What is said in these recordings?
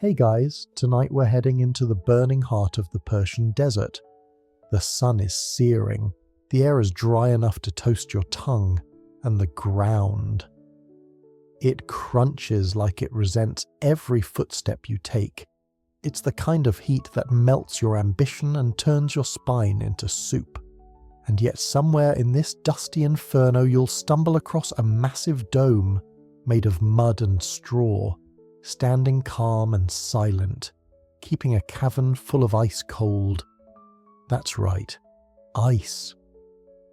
Hey guys, tonight we're heading into the burning heart of the Persian desert. The sun is searing, the air is dry enough to toast your tongue, and the ground. It crunches like it resents every footstep you take. It's the kind of heat that melts your ambition and turns your spine into soup. And yet somewhere in this dusty inferno you'll stumble across a massive dome made of mud and straw, standing calm and silent, keeping a cavern full of ice cold. That's right, ice.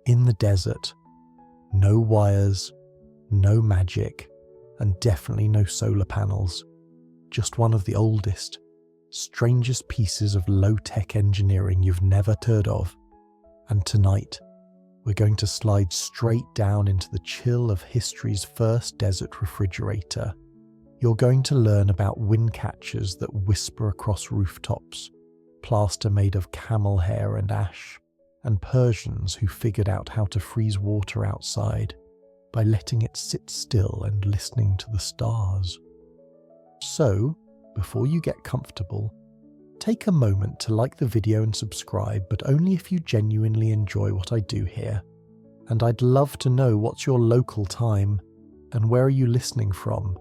In the desert. No wires, no magic, and definitely no solar panels. Just one of the oldest, strangest pieces of low-tech engineering you've never heard of. And tonight, we're going to slide straight down into the chill of history's first desert refrigerator. You're going to learn about windcatchers that whisper across rooftops, plaster made of camel hair and ash, and Persians who figured out how to freeze water outside by letting it sit still and listening to the stars. So, before you get comfortable, take a moment to like the video and subscribe, but only if you genuinely enjoy what I do here. And I'd love to know what's your local time, and where are you listening from?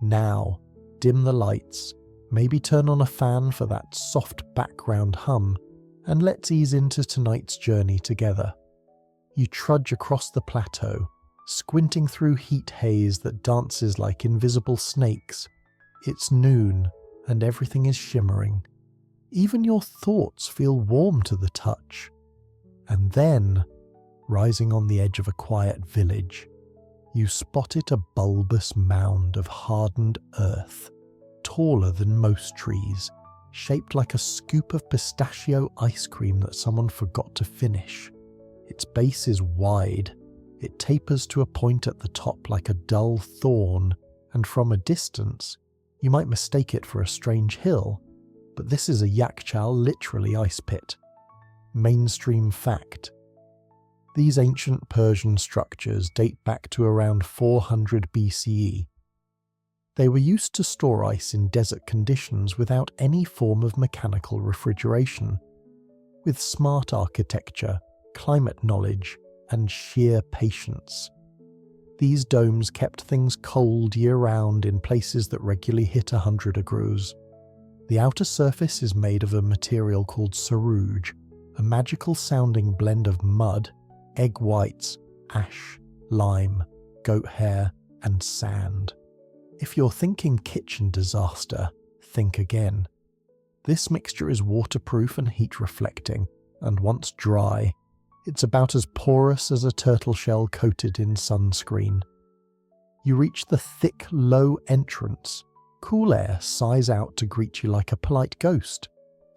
Now, dim the lights, maybe turn on a fan for that soft background hum, and let's ease into tonight's journey together. You trudge across the plateau, squinting through heat haze that dances like invisible snakes. It's noon, and everything is shimmering. Even your thoughts feel warm to the touch. And then, rising on the edge of a quiet village, you spotted a bulbous mound of hardened earth, taller than most trees, shaped like a scoop of pistachio ice cream that someone forgot to finish. Its base is wide. It tapers to a point at the top like a dull thorn, and from a distance, you might mistake it for a strange hill, but this is a yakhchāl, literally ice pit. Mainstream fact. These ancient Persian structures date back to around 400 BCE. They were used to store ice in desert conditions without any form of mechanical refrigeration. With smart architecture, climate knowledge, and sheer patience. These domes kept things cold year-round in places that regularly hit 100 degrees. The outer surface is made of a material called sarouj, a magical-sounding blend of mud, egg whites, ash, lime, goat hair, and sand. If you're thinking kitchen disaster, think again. This mixture is waterproof and heat-reflecting, and once dry, it's about as porous as a turtle shell coated in sunscreen. You reach the thick, low entrance. Cool air sighs out to greet you like a polite ghost,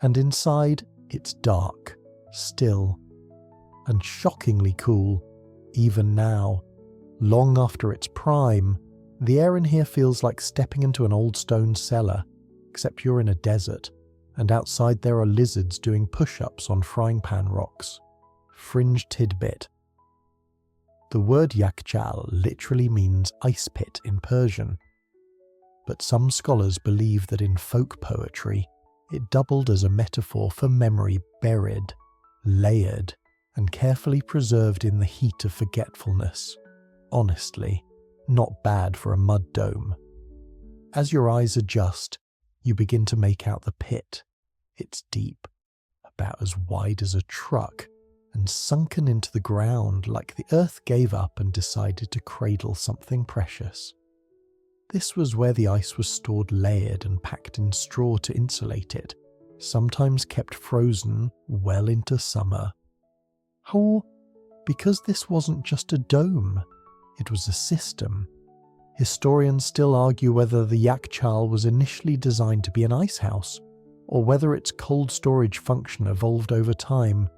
and inside, it's dark, still, and shockingly cool, even now. Long after its prime, the air in here feels like stepping into an old stone cellar, except you're in a desert, and outside there are lizards doing push-ups on frying pan rocks. Fringe tidbit. The word yakhchāl literally means ice pit in Persian, but some scholars believe that in folk poetry, it doubled as a metaphor for memory buried, layered, and carefully preserved in the heat of forgetfulness. Honestly, not bad for a mud dome. As your eyes adjust, you begin to make out the pit. It's deep, about as wide as a truck, and sunken into the ground like the earth gave up and decided to cradle something precious. This was where the ice was stored layered and packed in straw to insulate it, sometimes kept frozen well into summer. How? Because this wasn't just a dome, it was a system. Historians still argue whether the yakhchāl was initially designed to be an ice house, or whether its cold storage function evolved over time.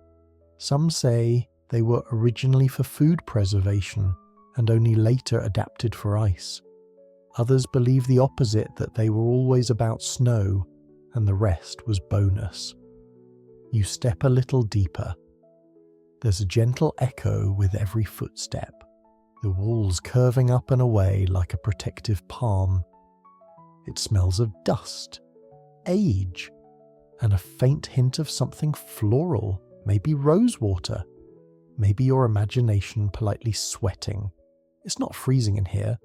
Some say they were originally for food preservation and only later adapted for ice. Others believe the opposite, that they were always about snow and the rest was bonus. You step a little deeper. There's a gentle echo with every footstep, the walls curving up and away like a protective palm. It smells of dust, age, and a faint hint of something floral, maybe rosewater, maybe your imagination politely sweating. It's not freezing in here,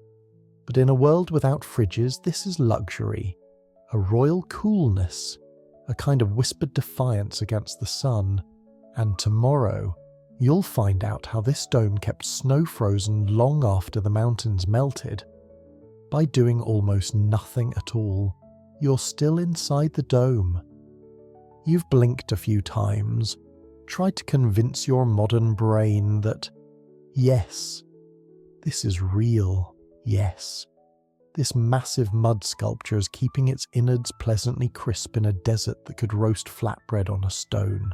but in a world without fridges, this is luxury, a royal coolness, a kind of whispered defiance against the sun. And tomorrow, you'll find out how this dome kept snow frozen long after the mountains melted. By doing almost nothing at all, you're still inside the dome. You've blinked a few times, tried to convince your modern brain that, yes, this is real, yes. This massive mud sculpture is keeping its innards pleasantly crisp in a desert that could roast flatbread on a stone.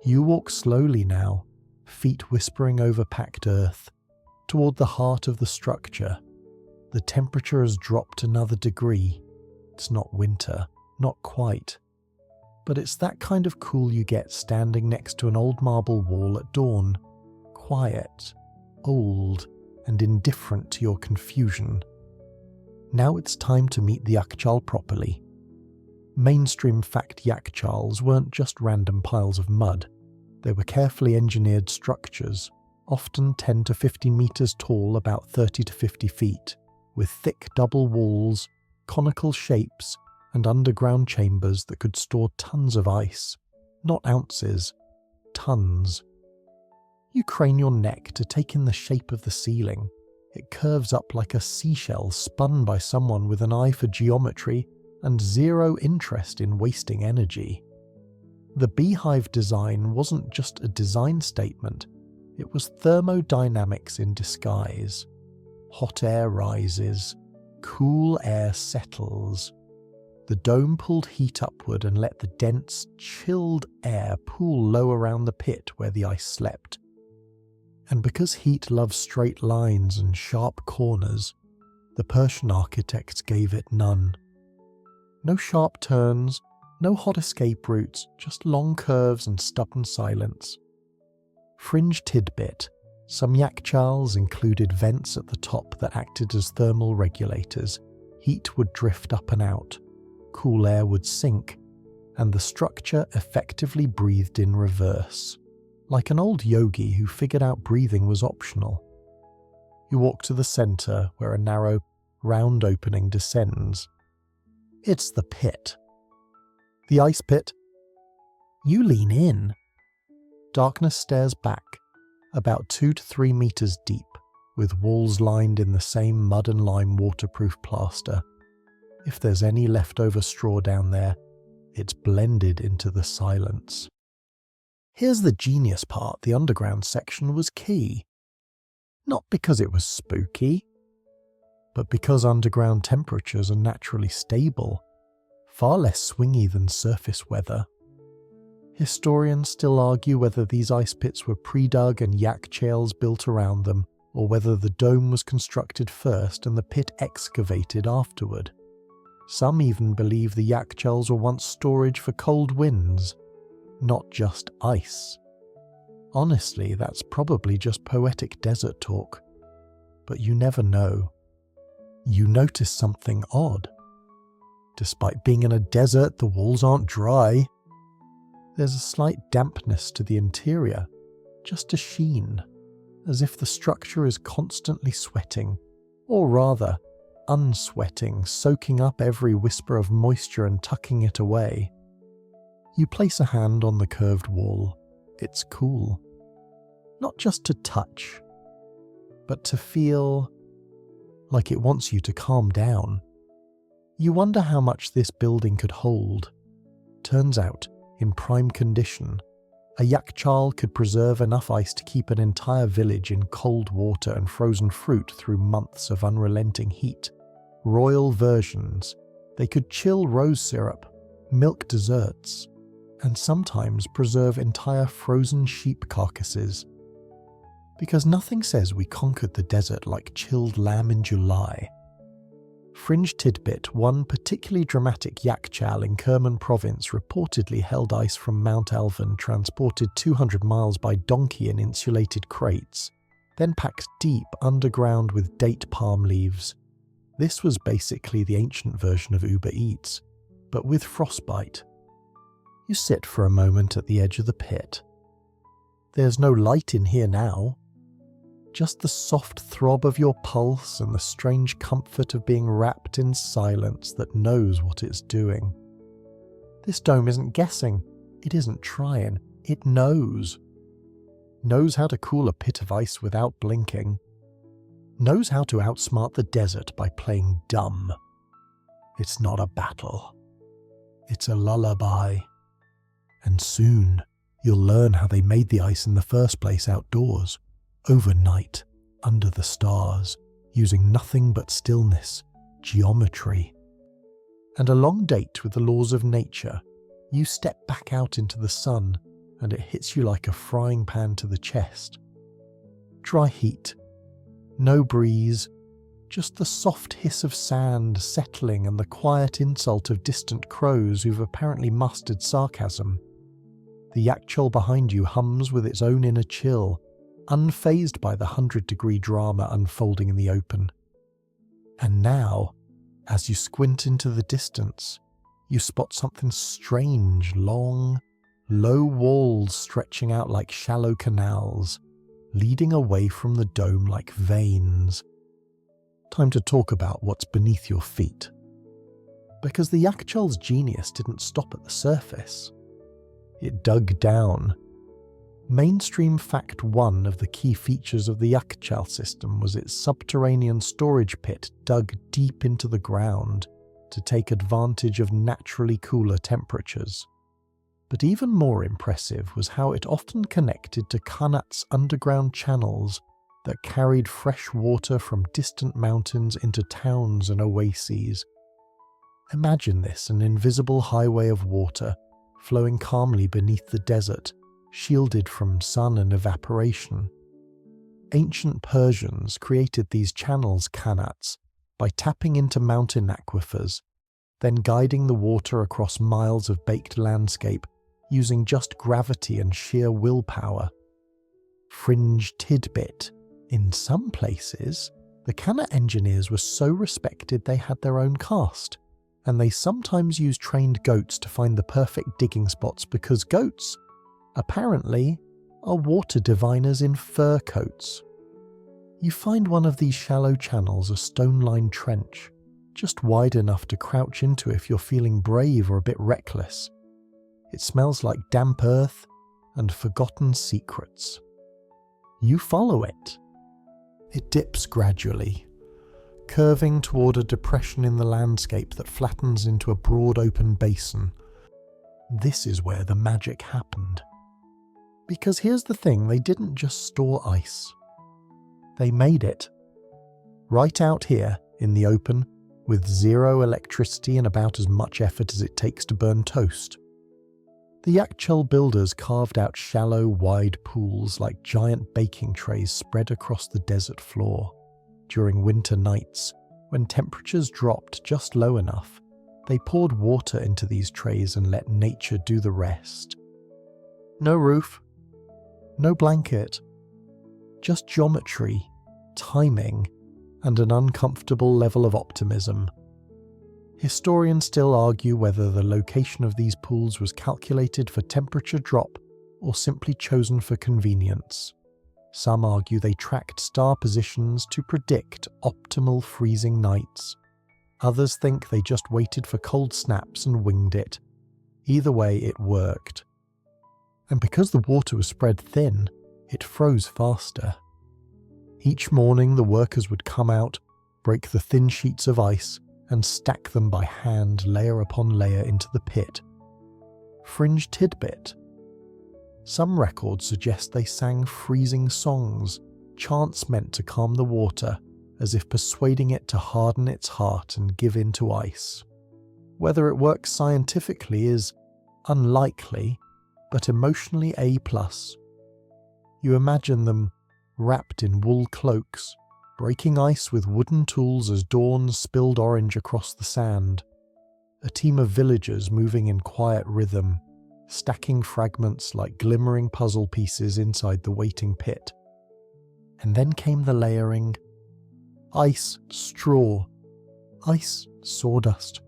You walk slowly now, feet whispering over packed earth, toward the heart of the structure. The temperature has dropped another degree. It's not winter, not quite. But it's that kind of cool you get standing next to an old marble wall at dawn. Quiet, old, and indifferent to your confusion. Now it's time to meet the yakhchāl properly. Mainstream fact yakhchāls weren't just random piles of mud. They were carefully engineered structures, often 10 to 15 meters tall, about 30 to 50 feet, with thick double walls, conical shapes, and underground chambers that could store tons of ice. Not ounces, tons. You crane your neck to take in the shape of the ceiling. It curves up like a seashell spun by someone with an eye for geometry and zero interest in wasting energy. The beehive design wasn't just a design statement, it was thermodynamics in disguise. Hot air rises, cool air settles. The dome pulled heat upward and let the dense, chilled air pool low around the pit where the ice slept. And because heat loves straight lines and sharp corners, the Persian architects gave it none. No sharp turns, no hot escape routes, just long curves and stubborn silence. Fringe tidbit, some yakhchāls included vents at the top that acted as thermal regulators. Heat would drift up and out, cool air would sink, and the structure effectively breathed in reverse. Like an old yogi who figured out breathing was optional. You walk to the center where a narrow, round opening descends. It's the pit. The ice pit. You lean in. Darkness stares back, about 2 to 3 meters deep, with walls lined in the same mud and lime waterproof plaster. If there's any leftover straw down there, it's blended into the silence. Here's the genius part: the underground section was key. Not because it was spooky, but because underground temperatures are naturally stable, far less swingy than surface weather. Historians still argue whether these ice pits were pre-dug and yakhchāls built around them, or whether the dome was constructed first and the pit excavated afterward. Some even believe the yakhchāls were once storage for cold winds, not just ice. Honestly, that's probably just poetic desert talk. But you never know. You notice something odd. Despite being in a desert, the walls aren't dry. There's a slight dampness to the interior, just a sheen, as if the structure is constantly sweating, or rather, unsweating, soaking up every whisper of moisture and tucking it away. You place a hand on the curved wall. It's cool. Not just to touch, but to feel like it wants you to calm down. You wonder how much this building could hold. Turns out, in prime condition, a yakhchāl could preserve enough ice to keep an entire village in cold water and frozen fruit through months of unrelenting heat. Royal versions. They could chill rose syrup, milk desserts, and sometimes preserve entire frozen sheep carcasses. Because nothing says we conquered the desert like chilled lamb in July. Fringe tidbit: one particularly dramatic yakhchāl in Kerman province reportedly held ice from Mount Alvin transported 200 miles by donkey in insulated crates, then packed deep underground with date palm leaves. This was basically the ancient version of Uber Eats. but with frostbite. You sit for a moment at the edge of the pit. There's no light in here now. Just the soft throb of your pulse and the strange comfort of being wrapped in silence that knows what it's doing. This dome isn't guessing. It isn't trying. It knows. Knows how to cool a pit of ice without blinking. Knows how to outsmart the desert by playing dumb. It's not a battle. It's a lullaby. And soon, you'll learn how they made the ice in the first place outdoors, overnight, under the stars, using nothing but stillness, geometry. And a long date with the laws of nature, you step back out into the sun, and it hits you like a frying pan to the chest. Dry heat. No breeze, just the soft hiss of sand settling and the quiet insult of distant crows who've apparently mastered sarcasm. The yakhchāl behind you hums with its own inner chill, unfazed by the 100-degree drama unfolding in the open. And now, as you squint into the distance, you spot something strange, long, low walls stretching out like shallow canals, leading away from the dome like veins. Time to talk about what's beneath your feet. Because the yakhchāl's genius didn't stop at the surface. It dug down. Mainstream fact one of the key features of the yakhchāl system was its subterranean storage pit dug deep into the ground to take advantage of naturally cooler temperatures. But even more impressive was how it often connected to qanāt's underground channels that carried fresh water from distant mountains into towns and oases. Imagine this, an invisible highway of water flowing calmly beneath the desert, shielded from sun and evaporation. Ancient Persians created these channels, qanāts, by tapping into mountain aquifers, then guiding the water across miles of baked landscape using just gravity and sheer willpower. Fringe tidbit. In some places, the qanāt engineers were so respected they had their own caste, and they sometimes used trained goats to find the perfect digging spots because goats, apparently, are water diviners in fur coats. You find one of these shallow channels a stone-lined trench, just wide enough to crouch into if you're feeling brave or a bit reckless. It smells like damp earth and forgotten secrets. You follow it. It dips gradually, curving toward a depression in the landscape that flattens into a broad open basin. This is where the magic happened. Because here's the thing, they didn't just store ice. They made it. Right out here, in the open, with zero electricity and about as much effort as it takes to burn toast. The yakhchāl builders carved out shallow, wide pools like giant baking trays spread across the desert floor. During winter nights, when temperatures dropped just low enough, they poured water into these trays and let nature do the rest. No roof, no blanket, just geometry, timing, and an uncomfortable level of optimism. Historians still argue whether the location of these pools was calculated for temperature drop or simply chosen for convenience. Some argue they tracked star positions to predict optimal freezing nights. Others think they just waited for cold snaps and winged it. Either way, it worked. And because the water was spread thin, it froze faster. Each morning the workers would come out, break the thin sheets of ice, and stack them by hand layer upon layer into the pit. Fringe tidbit. Some records suggest they sang freezing songs, chants meant to calm the water, as if persuading it to harden its heart and give in to ice. Whether it works scientifically is unlikely, but emotionally A+. You imagine them wrapped in wool cloaks, breaking ice with wooden tools as dawn spilled orange across the sand. A team of villagers moving in quiet rhythm, stacking fragments like glimmering puzzle pieces inside the waiting pit. And then came the layering. Ice, straw. Ice, sawdust.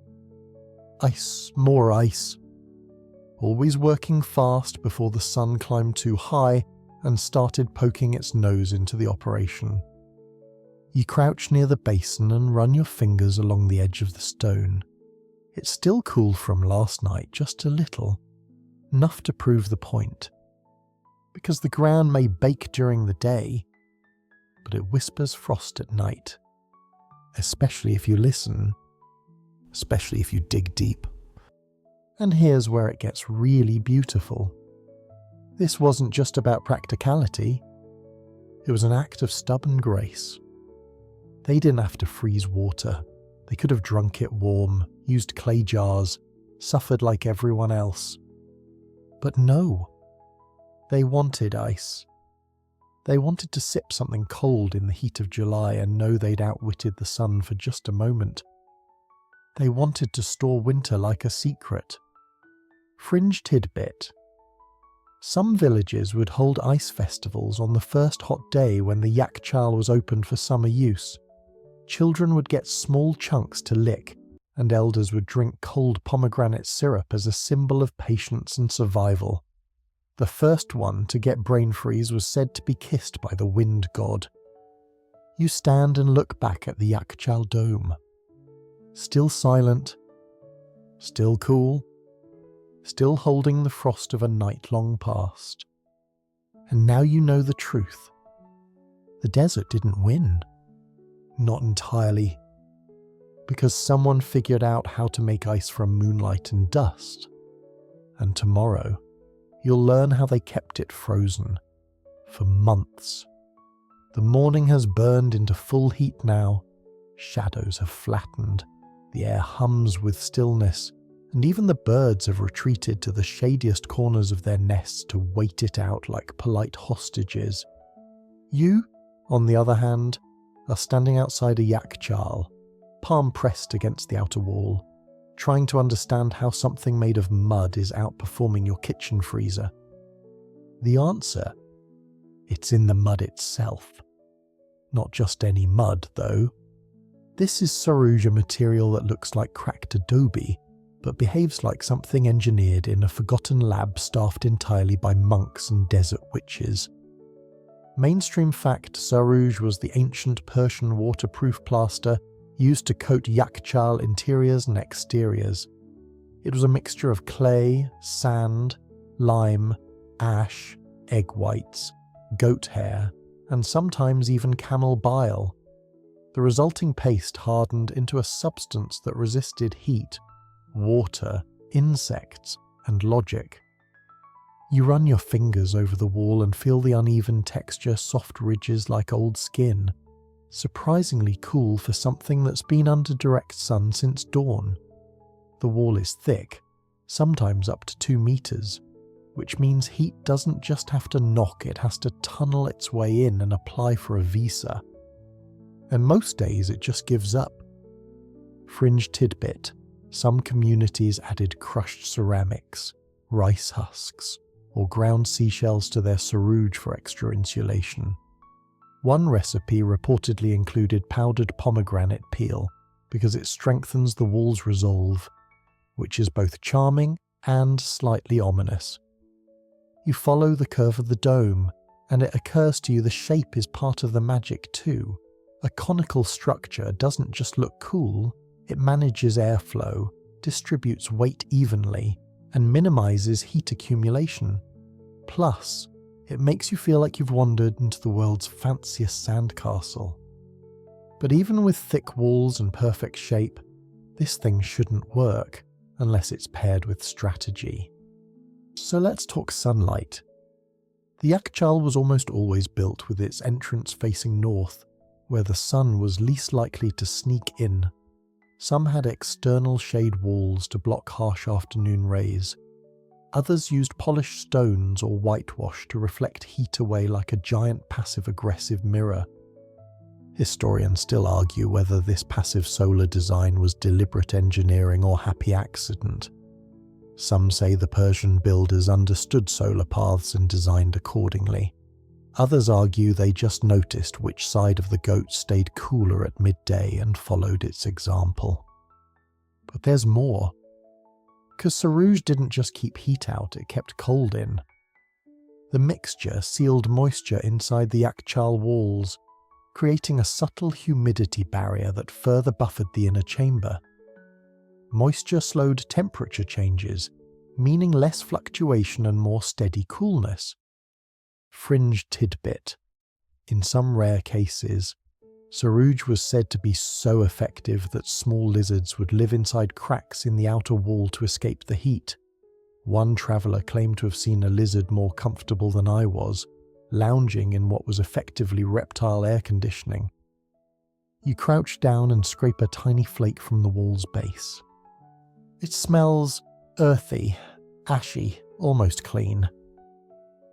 Ice, more ice. Always working fast before the sun climbed too high and started poking its nose into the operation. You crouch near the basin and run your fingers along the edge of the stone. It's still cool from last night, just a little, enough to prove the point. Because the ground may bake during the day, but it whispers frost at night. Especially if you listen, especially if you dig deep. And here's where it gets really beautiful. This wasn't just about practicality. It was an act of stubborn grace. They didn't have to freeze water. They could have drunk it warm, used clay jars, suffered like everyone else. But no. They wanted ice. They wanted to sip something cold in the heat of July and know they'd outwitted the sun for just a moment. They wanted to store winter like a secret. Fringe tidbit. Some villages would hold ice festivals on the first hot day when the yakhchāl was opened for summer use. Children would get small chunks to lick, and elders would drink cold pomegranate syrup as a symbol of patience and survival. The first one to get brain freeze was said to be kissed by the wind god. You stand and look back at the yakhchāl dome. Still silent, still cool, still holding the frost of a night long past. And now you know the truth. The desert didn't win. Not entirely. Because someone figured out how to make ice from moonlight and dust. And tomorrow, you'll learn how they kept it frozen. For months. The morning has burned into full heat now. Shadows have flattened. The air hums with stillness. And even the birds have retreated to the shadiest corners of their nests to wait it out like polite hostages. You, on the other hand, are standing outside a yakhchāl, palm pressed against the outer wall, trying to understand how something made of mud is outperforming your kitchen freezer. The answer? It's in the mud itself. Not just any mud, though. This is sarouge, a material that looks like cracked adobe, but behaves like something engineered in a forgotten lab staffed entirely by monks and desert witches. Mainstream fact, sarouge was the ancient Persian waterproof plaster used to coat yakhchāl interiors and exteriors. It was a mixture of clay, sand, lime, ash, egg whites, goat hair, and sometimes even camel bile. The resulting paste hardened into a substance that resisted heat, water, insects, and logic. You run your fingers over the wall and feel the uneven texture, soft ridges like old skin. Surprisingly cool for something that's been under direct sun since dawn. The wall is thick, sometimes up to 2 meters, which means heat doesn't just have to knock, it has to tunnel its way in and apply for a visa. And most days it just gives up. Fringe tidbit. Some communities added crushed ceramics, rice husks, or ground seashells to their sarouge for extra insulation. One recipe reportedly included powdered pomegranate peel because it strengthens the wall's resolve, which is both charming and slightly ominous. You follow the curve of the dome, and it occurs to you the shape is part of the magic too. A conical structure doesn't just look cool, it manages airflow, distributes weight evenly, and minimizes heat accumulation. Plus, it makes you feel like you've wandered into the world's fanciest sandcastle. But even with thick walls and perfect shape, this thing shouldn't work unless it's paired with strategy. So let's talk sunlight. The yakhchāl was almost always built with its entrance facing north, where the sun was least likely to sneak in. Some had external shade walls to block harsh afternoon rays. Others used polished stones or whitewash to reflect heat away like a giant passive-aggressive mirror. Historians still argue whether this passive solar design was deliberate engineering or happy accident. Some say the Persian builders understood solar paths and designed accordingly. Others argue they just noticed which side of the goat stayed cooler at midday and followed its example. But there's more. Because Sarouge didn't just keep heat out, it kept cold in. The mixture sealed moisture inside the yakhchāl walls, creating a subtle humidity barrier that further buffered the inner chamber. Moisture slowed temperature changes, meaning less fluctuation and more steady coolness. Fringe tidbit. In some rare cases, Sarouge was said to be so effective that small lizards would live inside cracks in the outer wall to escape the heat. One traveller claimed to have seen a lizard more comfortable than I was, lounging in what was effectively reptile air conditioning. You crouch down and scrape a tiny flake from the wall's base. It smells earthy, ashy, almost clean,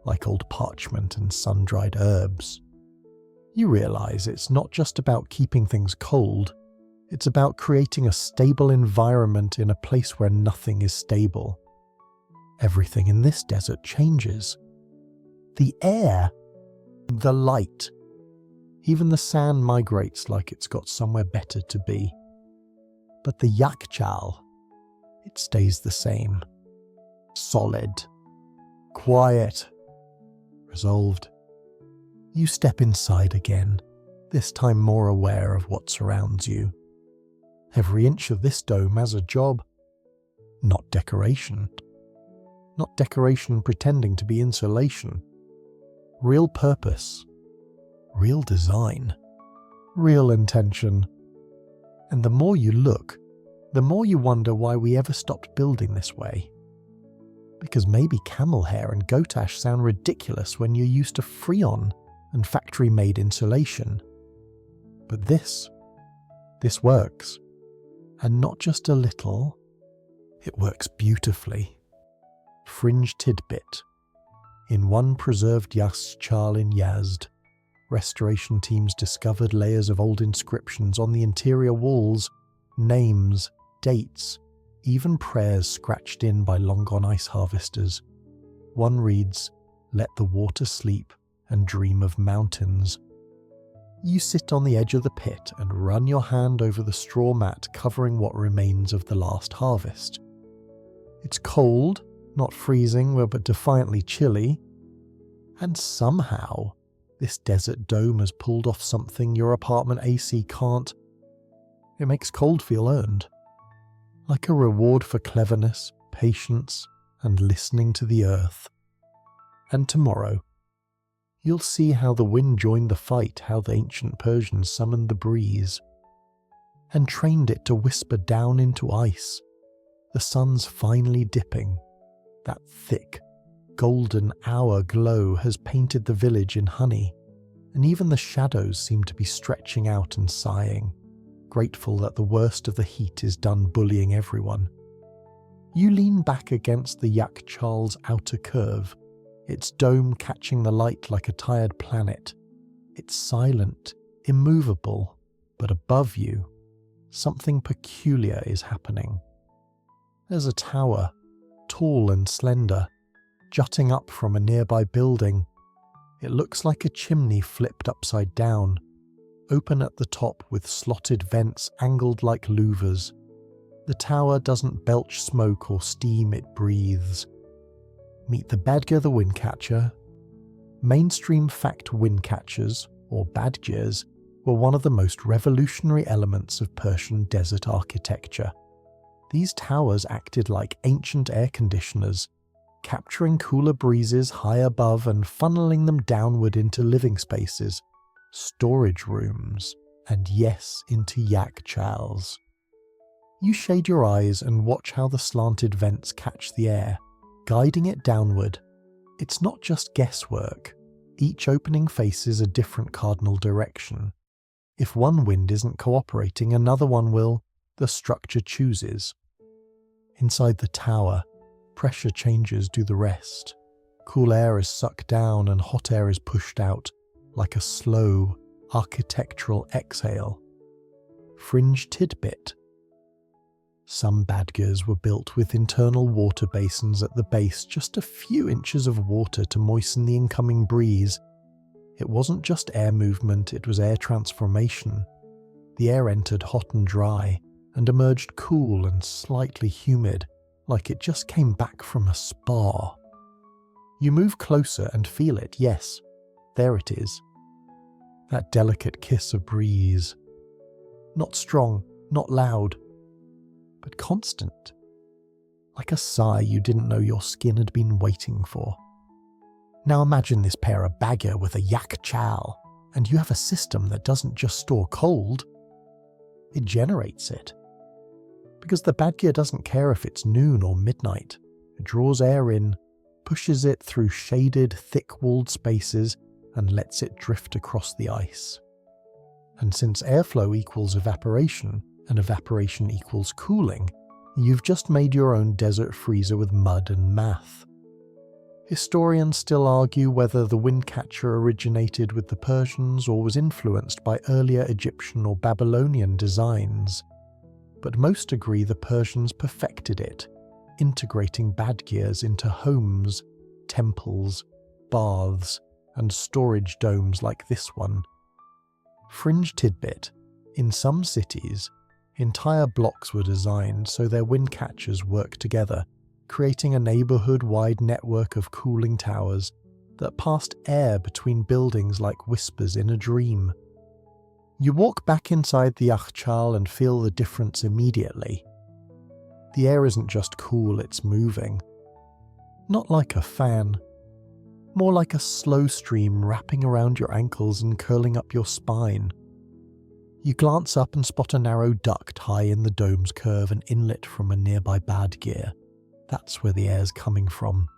like old parchment and sun-dried herbs. You realise it's not just about keeping things cold, it's about creating a stable environment in a place where nothing is stable. Everything in this desert changes. The air, the light. Even the sand migrates like it's got somewhere better to be. But the yakhchāl, it stays the same. Solid. Quiet. Resolved. You step inside again, this time more aware of what surrounds you. Every inch of this dome has a job. Not decoration. Not decoration pretending to be insulation. Real purpose. Real design. Real intention. And the more you look, the more you wonder why we ever stopped building this way. Because maybe camel hair and goat ash sound ridiculous when you're used to Freon and factory-made insulation. But this works. And not just a little, it works beautifully. Fringe tidbit. In one preserved yakhchāl in Yazd, restoration teams discovered layers of old inscriptions on the interior walls, names, dates, even prayers scratched in by long-gone ice harvesters. One reads, "Let the water sleep and dream of mountains." You sit on the edge of the pit and run your hand over the straw mat covering what remains of the last harvest. It's cold, not freezing, but defiantly chilly. And somehow, this desert dome has pulled off something your apartment AC can't. It makes cold feel earned. Like a reward for cleverness, patience, and listening to the earth. And tomorrow, you'll see how the wind joined the fight, how the ancient Persians summoned the breeze, and trained it to whisper down into ice. The sun's finally dipping. That thick, golden hour glow has painted the village in honey, and even the shadows seem to be stretching out and sighing, grateful that the worst of the heat is done bullying everyone. You lean back against the yakhchāl's outer curve, its dome catching the light like a tired planet. It's silent, immovable, but above you, something peculiar is happening. There's a tower, tall and slender, jutting up from a nearby building. It looks like a chimney flipped upside down, open at the top with slotted vents angled like louvers. The tower doesn't belch smoke or steam, it breathes. Meet the Badger the windcatcher. Mainstream fact windcatchers, or badgers, were one of the most revolutionary elements of Persian desert architecture. These towers acted like ancient air conditioners, capturing cooler breezes high above and funneling them downward into living spaces, storage rooms, and yes, into yakhchāls. You shade your eyes and watch how the slanted vents catch the air, guiding it downward. It's not just guesswork. Each opening faces a different cardinal direction. If one wind isn't cooperating, another one will. The structure chooses. Inside the tower, pressure changes do the rest. Cool air is sucked down and hot air is pushed out, like a slow, architectural exhale. Fringe tidbit. Some badgers were built with internal water basins at the base, just a few inches of water to moisten the incoming breeze. It wasn't just air movement, it was air transformation. The air entered hot and dry, and emerged cool and slightly humid, like it just came back from a spa. You move closer and feel it, yes, there it is. That delicate kiss of breeze. Not strong, not loud, but constant. Like a sigh you didn't know your skin had been waiting for. Now imagine this pair of bagger with a yakhchāl, and you have a system that doesn't just store cold, it generates it. Because the badger doesn't care if it's noon or midnight. It draws air in, pushes it through shaded, thick-walled spaces, and lets it drift across the ice. And since airflow equals evaporation, and evaporation equals cooling, you've just made your own desert freezer with mud and math. Historians still argue whether the windcatcher originated with the Persians or was influenced by earlier Egyptian or Babylonian designs. But most agree the Persians perfected it, integrating badgirs into homes, temples, baths, and storage domes like this one. Fringe tidbit: in some cities, entire blocks were designed so their windcatchers work together, creating a neighborhood-wide network of cooling towers that passed air between buildings like whispers in a dream. You walk back inside the yakhchāl and feel the difference immediately. The air isn't just cool, it's moving. Not like a fan. More like a slow stream wrapping around your ankles and curling up your spine. You glance up and spot a narrow duct high in the dome's curve and inlet from a nearby badger. That's where the air's coming from.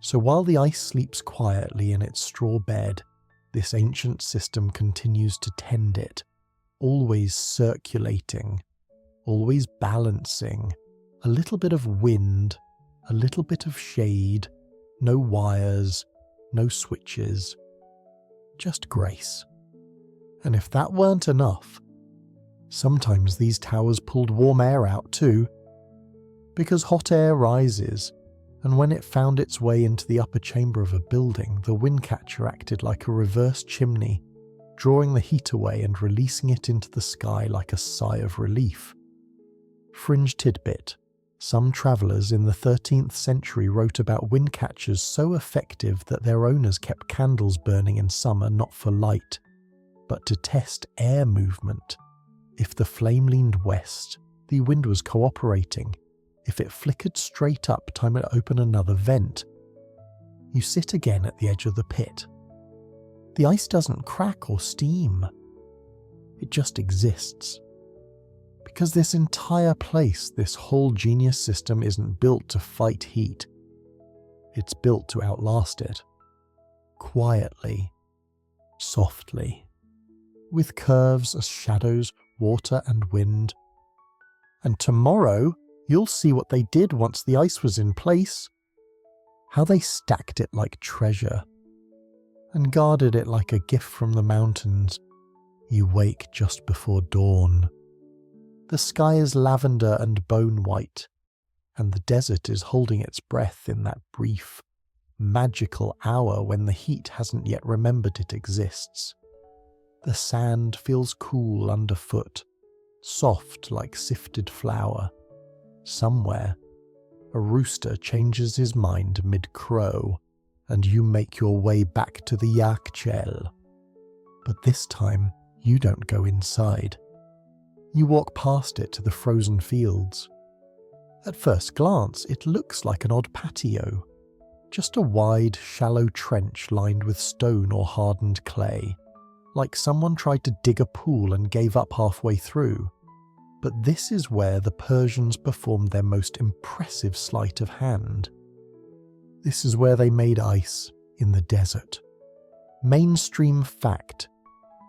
So while the ice sleeps quietly in its straw bed, this ancient system continues to tend it, always circulating, always balancing, a little bit of wind, a little bit of shade, no wires, no switches, just grace. And if that weren't enough, sometimes these towers pulled warm air out too, because hot air rises, and when it found its way into the upper chamber of a building, the windcatcher acted like a reverse chimney, drawing the heat away and releasing it into the sky like a sigh of relief. Fringe tidbit: some travellers in the 13th century wrote about windcatchers so effective that their owners kept candles burning in summer not for light, but to test air movement. If the flame leaned west, the wind was cooperating. If it flickered straight up, time to open another vent. You sit again at the edge of the pit. The ice doesn't crack or steam. It just exists. Because this entire place, this whole genius system isn't built to fight heat. It's built to outlast it. Quietly. Softly. With curves as shadows, water and wind. And tomorrow, you'll see what they did once the ice was in place. How they stacked it like treasure, and guarded it like a gift from the mountains. You wake just before dawn. The sky is lavender and bone white, and the desert is holding its breath in that brief, magical hour when the heat hasn't yet remembered it exists. The sand feels cool underfoot, soft like sifted flour. Somewhere, a rooster changes his mind mid-crow, and you make your way back to the yakhchāl. But this time, you don't go inside. You walk past it to the frozen fields. At first glance, it looks like an odd patio. Just a wide, shallow trench lined with stone or hardened clay, like someone tried to dig a pool and gave up halfway through. But this is where the Persians performed their most impressive sleight of hand. This is where they made ice, in the desert. Mainstream fact: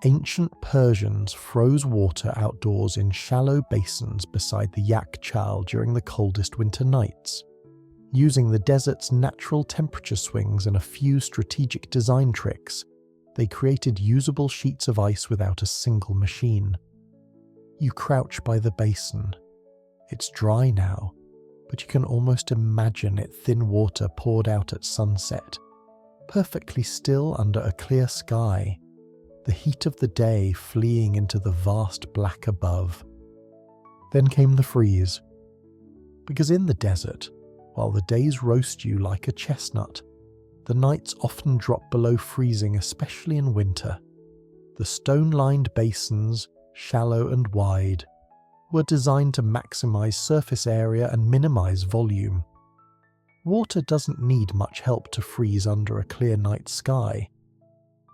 ancient Persians froze water outdoors in shallow basins beside the yakhchāl during the coldest winter nights. Using the desert's natural temperature swings and a few strategic design tricks, they created usable sheets of ice without a single machine. You crouch by the basin. It's dry now, but you can almost imagine it thin water poured out at sunset, perfectly still under a clear sky, the heat of the day fleeing into the vast black above. Then came the freeze. Because in the desert, while the days roast you like a chestnut, the nights often drop below freezing, especially in winter. The stone-lined basins, shallow and wide, were designed to maximize surface area and minimize volume. Water doesn't need much help to freeze under a clear night sky.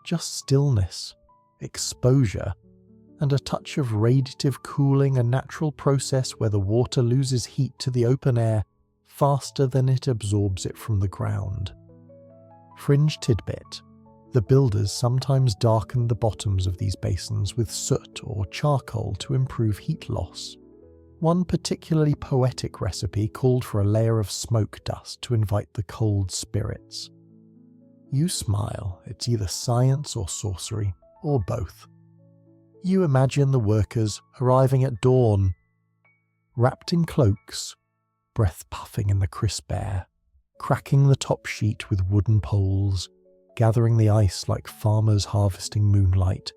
Just stillness, exposure, and a touch of radiative cooling, a natural process where the water loses heat to the open air faster than it absorbs it from the ground. Fringe tidbit: the builders sometimes darkened the bottoms of these basins with soot or charcoal to improve heat loss. One particularly poetic recipe called for a layer of smoke dust to invite the cold spirits. You smile, it's either science or sorcery, or both. You imagine the workers arriving at dawn, wrapped in cloaks, breath puffing in the crisp air, cracking the top sheet with wooden poles, gathering the ice like farmers harvesting moonlight.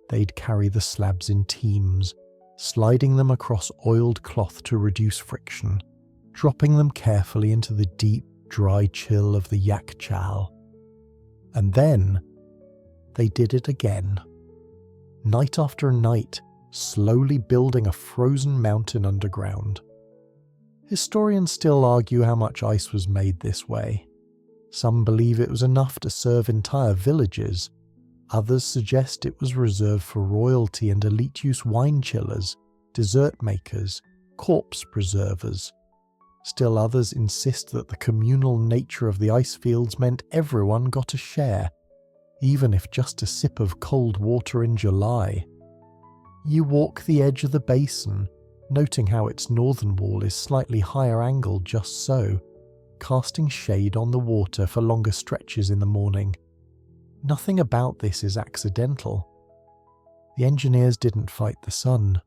They'd carry the slabs in teams, sliding them across oiled cloth to reduce friction, dropping them carefully into the deep, dry chill of the yakhchāl. And then they did it again. Night after night, slowly building a frozen mountain underground. Historians still argue how much ice was made this way. Some believe it was enough to serve entire villages. Others suggest it was reserved for royalty and elite-use wine chillers, dessert makers, corpse preservers. Still others insist that the communal nature of the ice fields meant everyone got a share, even if just a sip of cold water in July. You walk the edge of the basin, noting how its northern wall is slightly higher angled just so, casting shade on the water for longer stretches in the morning. Nothing about this is accidental. The engineers didn't fight the sun.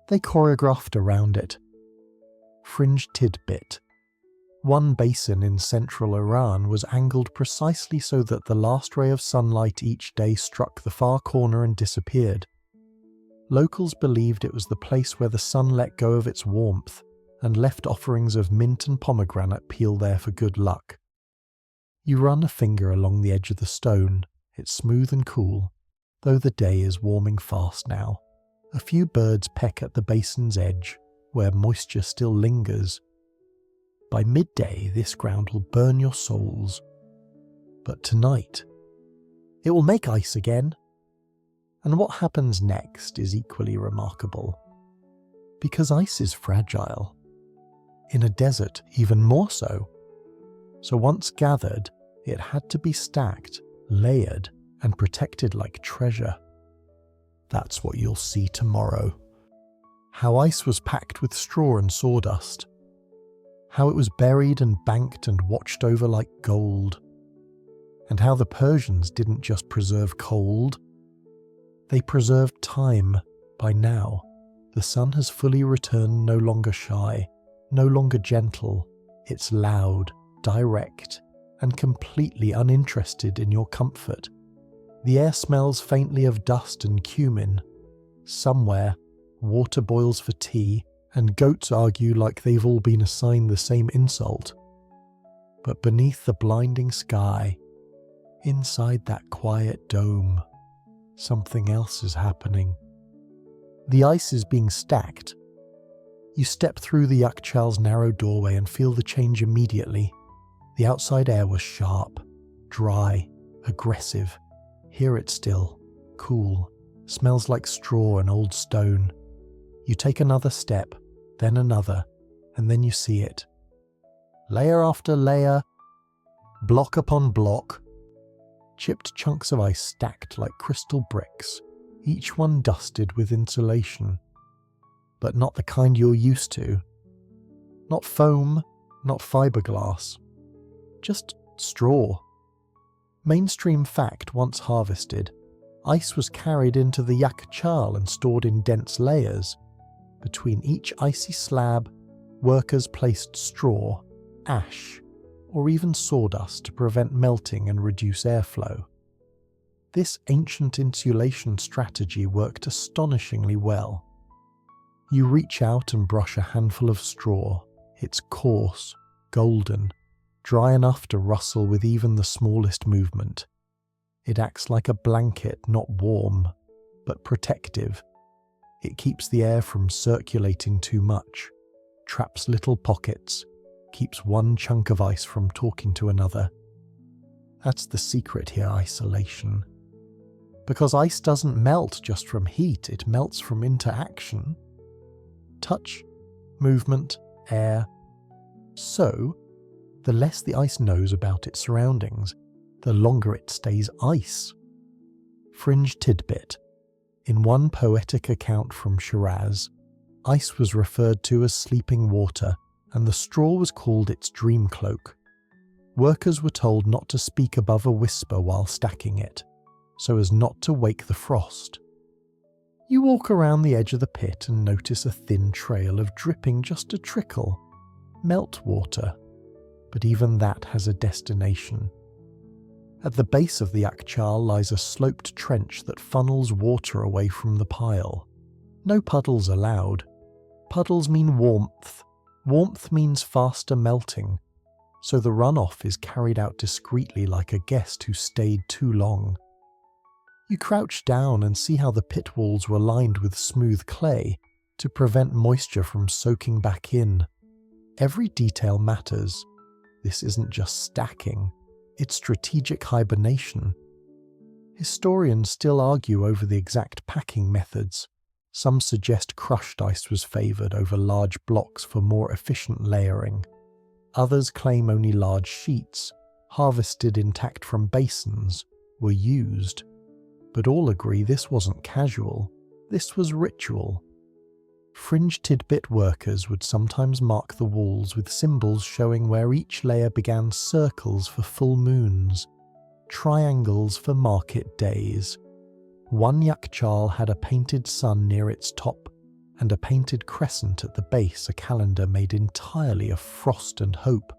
They choreographed around it. Fringe tidbit: one basin in central Iran was angled precisely so that the last ray of sunlight each day struck the far corner and disappeared. Locals believed it was the place where the sun let go of its warmth and left offerings of mint and pomegranate peel there for good luck. You run a finger along the edge of the stone. It's smooth and cool, though the day is warming fast now. A few birds peck at the basin's edge, where moisture still lingers. By midday, this ground will burn your souls. But tonight, it will make ice again. And what happens next is equally remarkable. Because ice is fragile. In a desert, even more so. So once gathered, it had to be stacked, layered, and protected like treasure. That's what you'll see tomorrow. How ice was packed with straw and sawdust. How it was buried and banked and watched over like gold. And how the Persians didn't just preserve cold. They preserved time. By now, the sun has fully returned, no longer shy, no longer gentle. It's loud, direct, and completely uninterested in your comfort. The air smells faintly of dust and cumin. Somewhere, water boils for tea, and goats argue like they've all been assigned the same insult. But beneath the blinding sky, inside that quiet dome, something else is happening. The ice is being stacked. You step through the yakhchāl's narrow doorway and feel the change immediately. The outside air was sharp, dry, aggressive. Here it's still, cool, smells like straw and old stone. You take another step, then another, and then you see it. Layer after layer, block upon block, chipped chunks of ice stacked like crystal bricks, each one dusted with insulation. But not the kind you're used to. Not foam, not fiberglass. Just straw. Mainstream fact: once harvested, ice was carried into the yakhchāl and stored in dense layers. Between each icy slab, workers placed straw, ash, or even sawdust to prevent melting and reduce airflow. This ancient insulation strategy worked astonishingly well. You reach out and brush a handful of straw, It's coarse, golden, dry enough to rustle with even the smallest movement. It acts like a blanket, not warm, but protective. It keeps the air from circulating too much, traps little pockets, keeps one chunk of ice from talking to another. That's the secret here, isolation. Because ice doesn't melt just from heat, it melts from interaction. Touch, movement, air. So, the less the ice knows about its surroundings, the longer it stays ice. Fringe tidbit. In one poetic account from Shiraz, ice was referred to as sleeping water, and the straw was called its dream cloak. Workers were told not to speak above a whisper while stacking it, so as not to wake the frost. You walk around the edge of the pit and notice a thin trail of dripping just a trickle. Melt water. But even that has a destination. At the base of the yakhchāl lies a sloped trench that funnels water away from the pile. No puddles allowed. Puddles mean warmth. Warmth means faster melting, so the runoff is carried out discreetly like a guest who stayed too long. You crouch down and see how the pit walls were lined with smooth clay to prevent moisture from soaking back in. Every detail matters. This isn't just stacking, it's strategic hibernation. Historians still argue over the exact packing methods. Some suggest crushed ice was favoured over large blocks for more efficient layering. Others claim only large sheets, harvested intact from basins, were used. But all agree this wasn't casual, this was ritual. Fringe tidbit workers would sometimes mark the walls with symbols showing where each layer began: circles for full moons, triangles for market days. One yakhchāl had a painted sun near its top, and a painted crescent at the base, a calendar made entirely of frost and hope.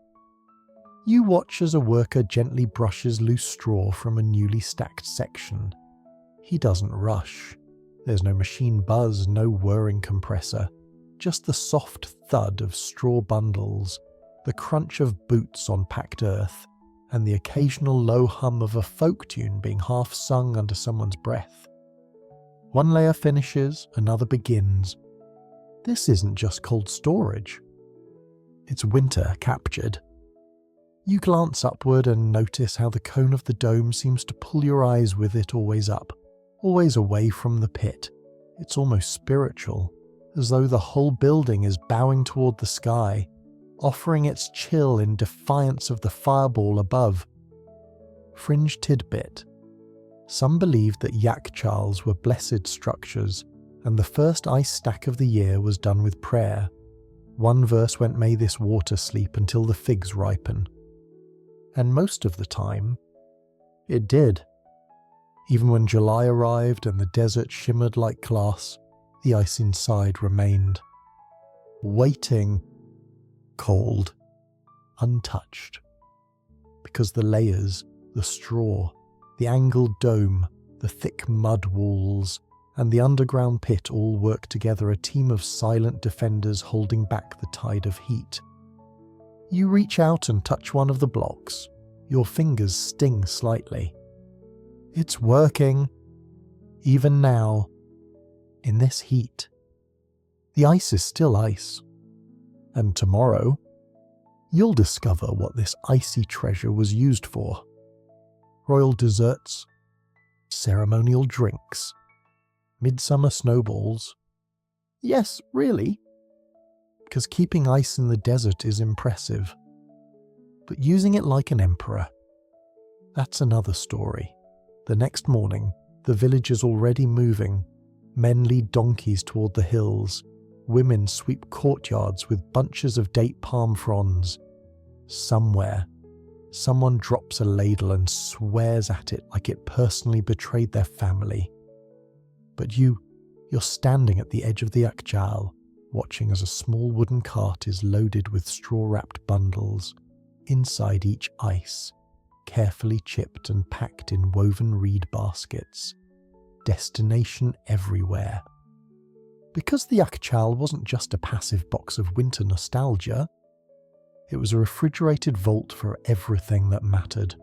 You watch as a worker gently brushes loose straw from a newly stacked section. He doesn't rush. There's no machine buzz, no whirring compressor, just the soft thud of straw bundles, the crunch of boots on packed earth, and the occasional low hum of a folk tune being half sung under someone's breath. One layer finishes, another begins. This isn't just cold storage. It's winter captured. You glance upward and notice how the cone of the dome seems to pull your eyes with it, always up, always away from the pit. It's almost spiritual, as though the whole building is bowing toward the sky, offering its chill in defiance of the fireball above. Fringe tidbit. Some believed that yakhchāls were blessed structures, and the first ice stack of the year was done with prayer. One verse went, "May this water sleep until the figs ripen." And most of the time, it did. Even when July arrived and the desert shimmered like glass, the ice inside remained. Waiting. Cold. Untouched. Because the layers, the straw, the angled dome, the thick mud walls, and the underground pit all work together, a team of silent defenders holding back the tide of heat. You reach out and touch one of the blocks. Your fingers sting slightly. It's working. Even now. In this heat. The ice is still ice. And tomorrow, you'll discover what this icy treasure was used for. Royal desserts, ceremonial drinks, midsummer snowballs. Yes, really. Because keeping ice in the desert is impressive. But using it like an emperor, that's another story. The next morning, the village is already moving. Men lead donkeys toward the hills. Women sweep courtyards with bunches of date palm fronds. Somewhere, someone drops a ladle and swears at it like it personally betrayed their family. But you're standing at the edge of the yakhchāl, watching as a small wooden cart is loaded with straw-wrapped bundles. Inside each ice, carefully chipped and packed in woven reed baskets. Destination everywhere. Because the yakhchāl wasn't just a passive box of winter nostalgia, It was a refrigerated vault for everything that mattered.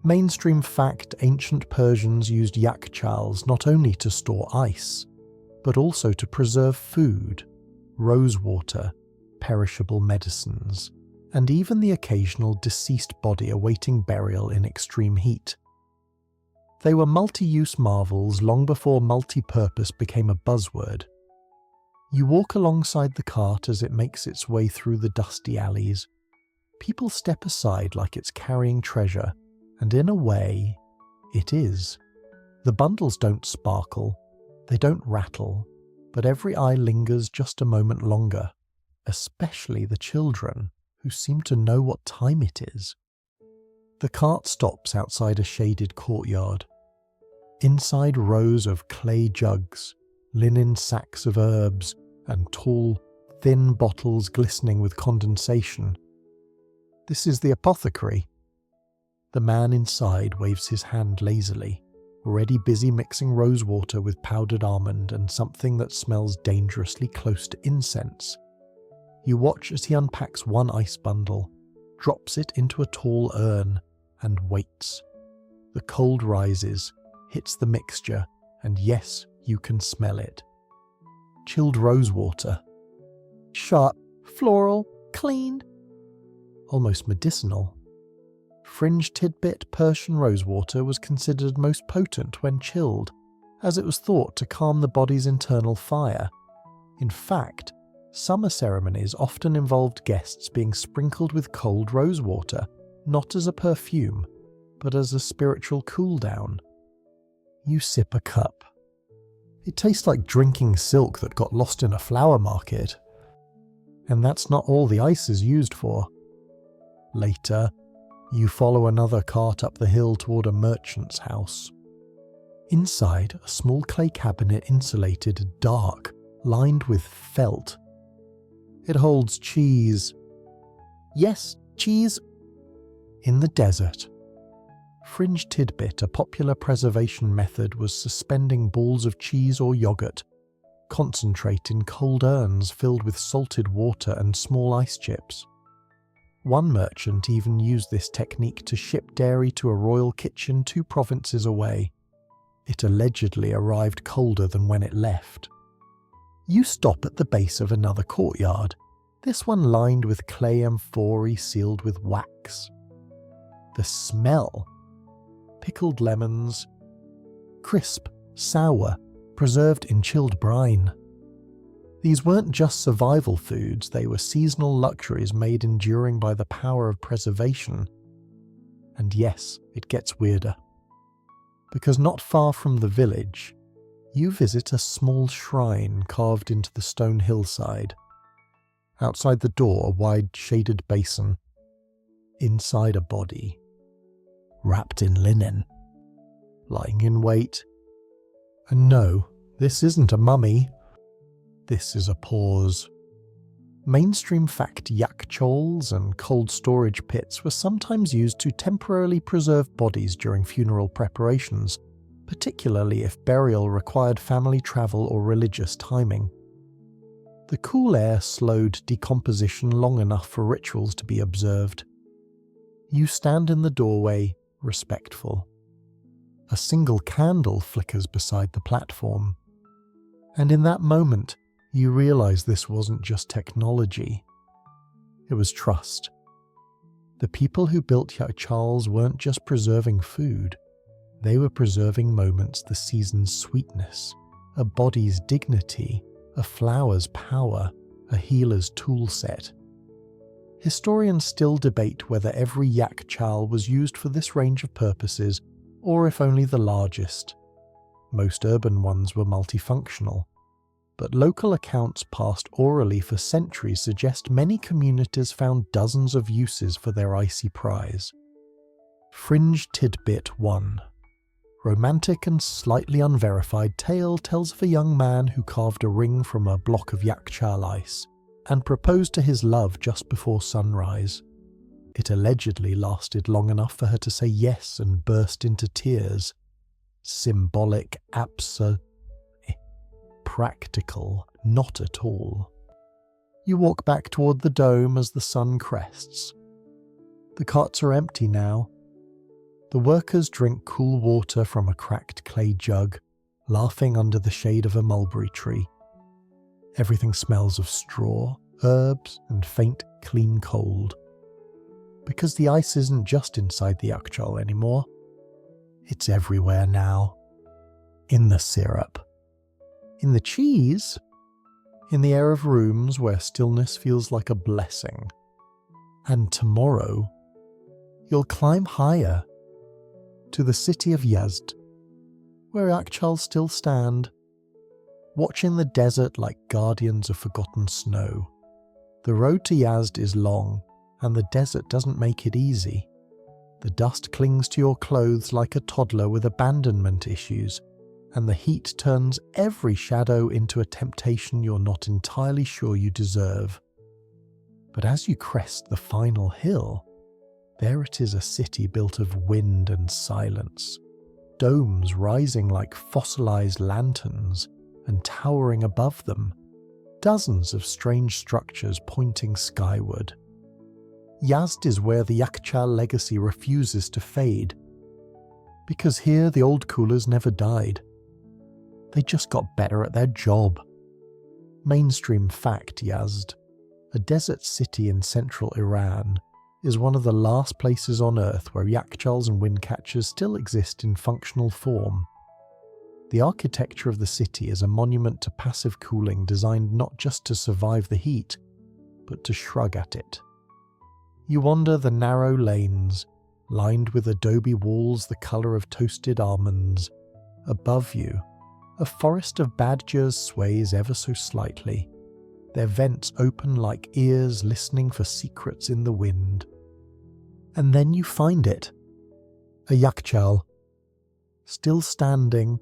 Mainstream fact: ancient Persians used yakhchāls not only to store ice, but also to preserve food, rosewater, perishable medicines, and even the occasional deceased body awaiting burial in extreme heat. They were multi-use marvels long before multi-purpose became a buzzword. You walk alongside the cart as it makes its way through the dusty alleys. People step aside like it's carrying treasure, and in a way, it is. The bundles don't sparkle, they don't rattle, but every eye lingers just a moment longer, especially the children, who seem to know what time it is. The cart stops outside a shaded courtyard. Inside, rows of clay jugs, linen sacks of herbs, and tall, thin bottles glistening with condensation. This is the apothecary. The man inside waves his hand lazily, already busy mixing rosewater with powdered almond and something that smells dangerously close to incense. You watch as he unpacks one ice bundle, drops it into a tall urn, and waits. The cold rises, hits the mixture, and yes, you can smell it. Chilled rosewater. Sharp, floral, clean. Almost medicinal. Fringe tidbit Persian rosewater was considered most potent when chilled, as it was thought to calm the body's internal fire. In fact, summer ceremonies often involved guests being sprinkled with cold rosewater, not as a perfume, but as a spiritual cool-down. You sip a cup. It tastes like drinking silk that got lost in a flower market. And that's not all the ice is used for. Later, you follow another cart up the hill toward a merchant's house. Inside, a small clay cabinet insulated, dark, lined with felt. It holds cheese. Yes, cheese. In the desert. Fringe tidbit, a popular preservation method, was suspending balls of cheese or yogurt, concentrate in cold urns filled with salted water and small ice chips. One merchant even used this technique to ship dairy to a royal kitchen 2 provinces away. It allegedly arrived colder than when it left. You stop at the base of another courtyard, this one lined with clay amphorae sealed with wax. The smell. Pickled lemons. Crisp, sour, preserved in chilled brine. These weren't just survival foods, they were seasonal luxuries made enduring by the power of preservation. And yes, it gets weirder. Because not far from the village, you visit a small shrine carved into the stone hillside. Outside the door, a wide shaded basin. Inside a body. Wrapped in linen. Lying in wait. And no, this isn't a mummy. This is a pause. Mainstream fact yakhchāls and cold storage pits were sometimes used to temporarily preserve bodies during funeral preparations, particularly if burial required family travel or religious timing. The cool air slowed decomposition long enough for rituals to be observed. You stand in the doorway, respectful. A single candle flickers beside the platform. And in that moment, you realize this wasn't just technology. It was trust. The people who built yakhchāls weren't just preserving food. They were preserving moments, the season's sweetness, a body's dignity, a flower's power, a healer's tool set. Historians still debate whether every yakhchāl was used for this range of purposes, or if only the largest. Most urban ones were multifunctional, but local accounts passed orally for centuries suggest many communities found dozens of uses for their icy prize. Fringe Tidbit 1. Romantic and slightly unverified tale tells of a young man who carved a ring from a block of yakhchāl ice and proposed to his love just before sunrise. It allegedly lasted long enough for her to say yes and burst into tears. Symbolic, practical, not at all. You walk back toward the dome as the sun crests. The cots are empty now. The workers drink cool water from a cracked clay jug, laughing under the shade of a mulberry tree. Everything smells of straw, herbs, and faint, clean cold. Because the ice isn't just inside the yakhchāl anymore. It's everywhere now. In the syrup. In the cheese. In the air of rooms where stillness feels like a blessing. And tomorrow, you'll climb higher to the city of Yazd, where yakhchāl still stand, watching the desert like guardians of forgotten snow. The road to Yazd is long, and the desert doesn't make it easy. The dust clings to your clothes like a toddler with abandonment issues, and the heat turns every shadow into a temptation you're not entirely sure you deserve. But as you crest the final hill, there it is, a city built of wind and silence, domes rising like fossilized lanterns, and towering above them, dozens of strange structures pointing skyward. Yazd is where the yakhchāl legacy refuses to fade, because here the old coolers never died. They just got better at their job. Mainstream fact, Yazd, a desert city in central Iran, is one of the last places on Earth where yakhchāls and windcatchers still exist in functional form. The architecture of the city is a monument to passive cooling designed not just to survive the heat, but to shrug at it. You wander the narrow lanes, lined with adobe walls the colour of toasted almonds. Above you, a forest of badgers sways ever so slightly, their vents open like ears listening for secrets in the wind. And then you find it. A yakhchāl. Still standing.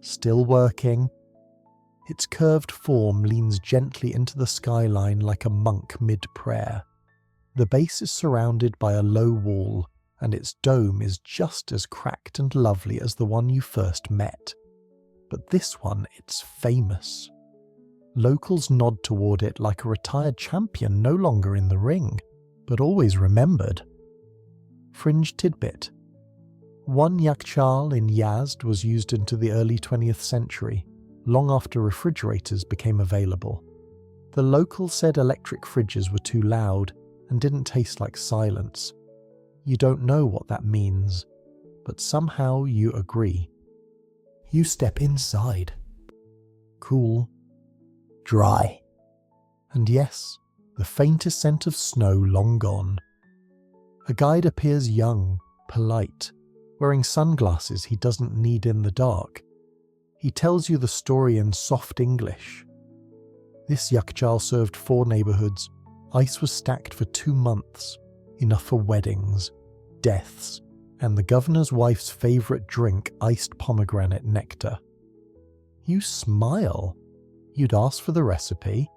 Still working. Its curved form leans gently into the skyline like a monk mid-prayer. The base is surrounded by a low wall, and its dome is just as cracked and lovely as the one you first met. But this one, it's famous. Locals nod toward it like a retired champion no longer in the ring, but always remembered. Fringe tidbit. One yakhchāl in Yazd was used into the early 20th century, long after refrigerators became available. The locals said electric fridges were too loud and didn't taste like silence. You don't know what that means, but somehow you agree. You step inside. Cool. Dry. And yes, the faintest scent of snow long gone. A guide appears young, polite, wearing sunglasses he doesn't need in the dark. He tells you the story in soft English. This yakhchāl served 4 neighbourhoods. Ice was stacked for 2 months, enough for weddings, deaths, and the governor's wife's favourite drink, iced pomegranate nectar. You smile. You'd ask for the recipe,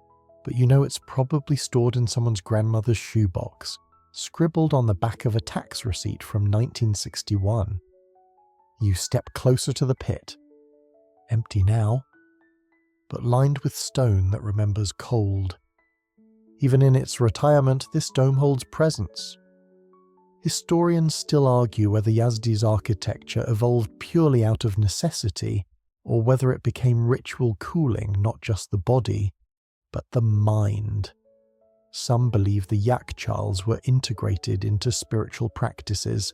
but you know it's probably stored in someone's grandmother's shoebox, scribbled on the back of a tax receipt from 1961. You step closer to the pit. Empty now, but lined with stone that remembers cold. Even in its retirement, this dome holds presence. Historians still argue whether Yazdi's architecture evolved purely out of necessity, or whether it became ritual cooling not just the body, but the mind. Some believe the yakhchāls were integrated into spiritual practices.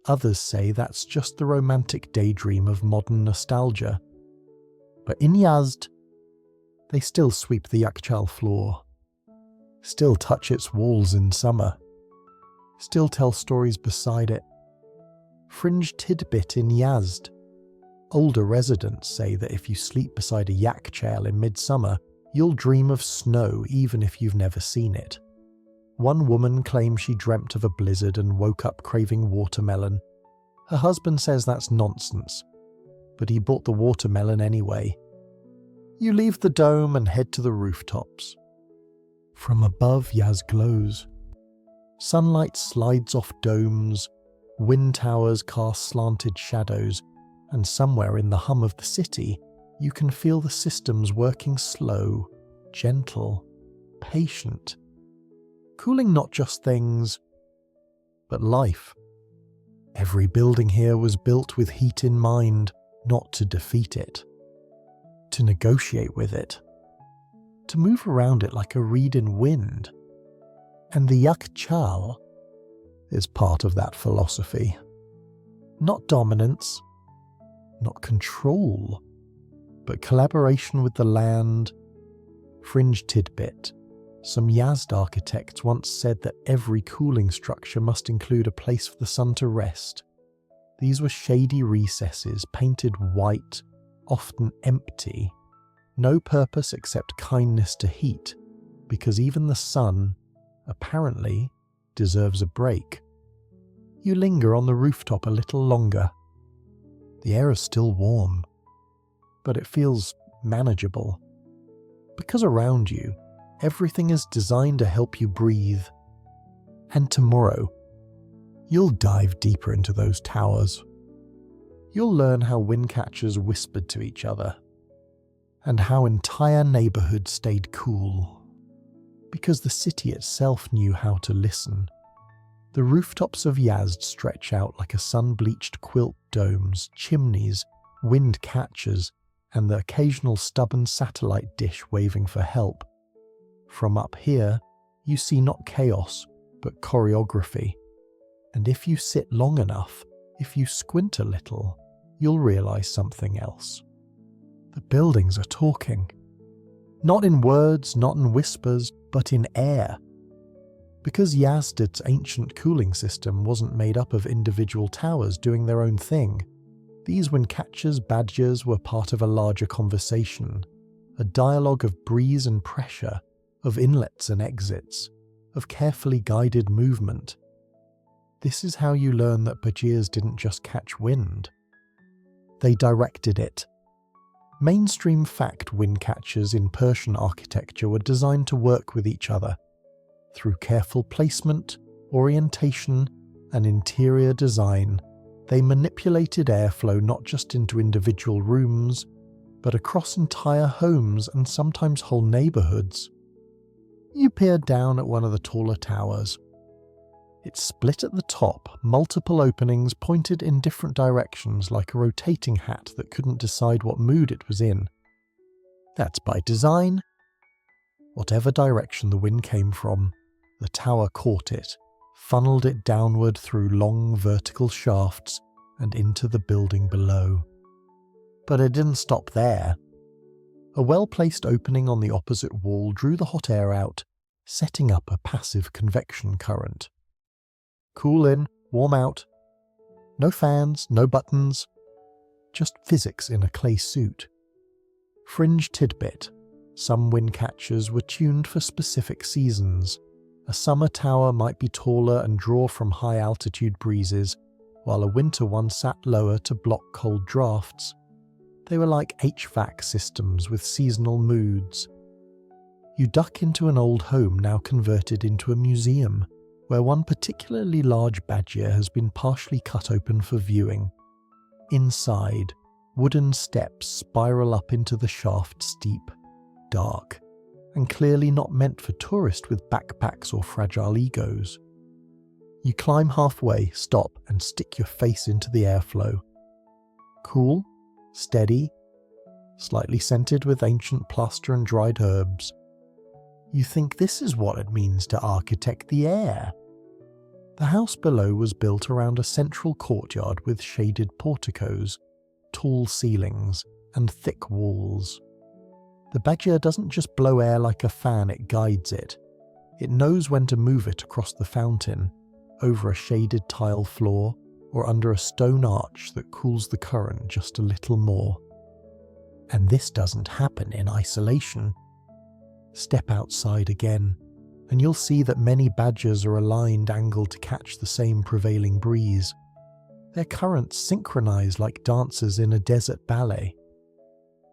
Others say that's just the romantic daydream of modern nostalgia. But in Yazd, they still sweep the yakhchāl floor, still touch its walls in summer, still tell stories beside it. Fringe tidbit in Yazd. Older residents say that if you sleep beside a yakhchāl in midsummer, you'll dream of snow even if you've never seen it. One woman claims she dreamt of a blizzard and woke up craving watermelon. Her husband says that's nonsense, but he bought the watermelon anyway. You leave the dome and head to the rooftops. From above, Yazd glows. Sunlight slides off domes, wind towers cast slanted shadows, and somewhere in the hum of the city, you can feel the systems working slow, gentle, patient, cooling not just things, but life. Every building here was built with heat in mind, not to defeat it, to negotiate with it, to move around it like a reed in wind. And the yakhchāl is part of that philosophy. Not dominance, not control, but collaboration with the land. Fringe tidbit. Some Yazd architects once said that every cooling structure must include a place for the sun to rest. These were shady recesses, painted white, often empty. No purpose except kindness to heat, because even the sun, apparently, deserves a break. You linger on the rooftop a little longer. The air is still warm, but it feels manageable. Because around you, everything is designed to help you breathe. And tomorrow, you'll dive deeper into those towers. You'll learn how windcatchers whispered to each other, and how entire neighborhoods stayed cool, because the city itself knew how to listen. The rooftops of Yazd stretch out like a sun-bleached quilt, domes, chimneys, windcatchers, and the occasional stubborn satellite dish waving for help. From up here, you see not chaos, but choreography. And if you sit long enough, if you squint a little, you'll realize something else. The buildings are talking. Not in words, not in whispers, but in air. Because Yazd's ancient cooling system wasn't made up of individual towers doing their own thing. These windcatchers' badgers were part of a larger conversation, a dialogue of breeze and pressure, of inlets and exits, of carefully guided movement. This is how you learn that badgers didn't just catch wind. They directed it. Mainstream fact windcatchers in Persian architecture were designed to work with each other. Through careful placement, orientation, and interior design, they manipulated airflow not just into individual rooms, but across entire homes and sometimes whole neighborhoods. You peered down at one of the taller towers. It split at the top, multiple openings pointed in different directions like a rotating hat that couldn't decide what mood it was in. That's by design. Whatever direction the wind came from, the tower caught it, funneled it downward through long vertical shafts and into the building below. But it didn't stop there. A well-placed opening on the opposite wall drew the hot air out, setting up a passive convection current. Cool in, warm out. No fans, no buttons. Just physics in a clay suit. Fringe tidbit. Some windcatchers were tuned for specific seasons. A summer tower might be taller and draw from high-altitude breezes, while a winter one sat lower to block cold drafts. They were like HVAC systems with seasonal moods. You duck into an old home now converted into a museum, where one particularly large badger has been partially cut open for viewing. Inside, wooden steps spiral up into the shaft, steep, dark, and clearly not meant for tourists with backpacks or fragile egos. You climb halfway, stop, and stick your face into the airflow. Cool, steady, slightly scented with ancient plaster and dried herbs. You think this is what it means to architect the air. The house below was built around a central courtyard with shaded porticos, tall ceilings, and thick walls. The badger doesn't just blow air like a fan, it guides it. It knows when to move it across the fountain, over a shaded tile floor, or under a stone arch that cools the current just a little more. And this doesn't happen in isolation. Step outside again, and you'll see that many badgers are aligned angled to catch the same prevailing breeze. Their currents synchronize like dancers in a desert ballet.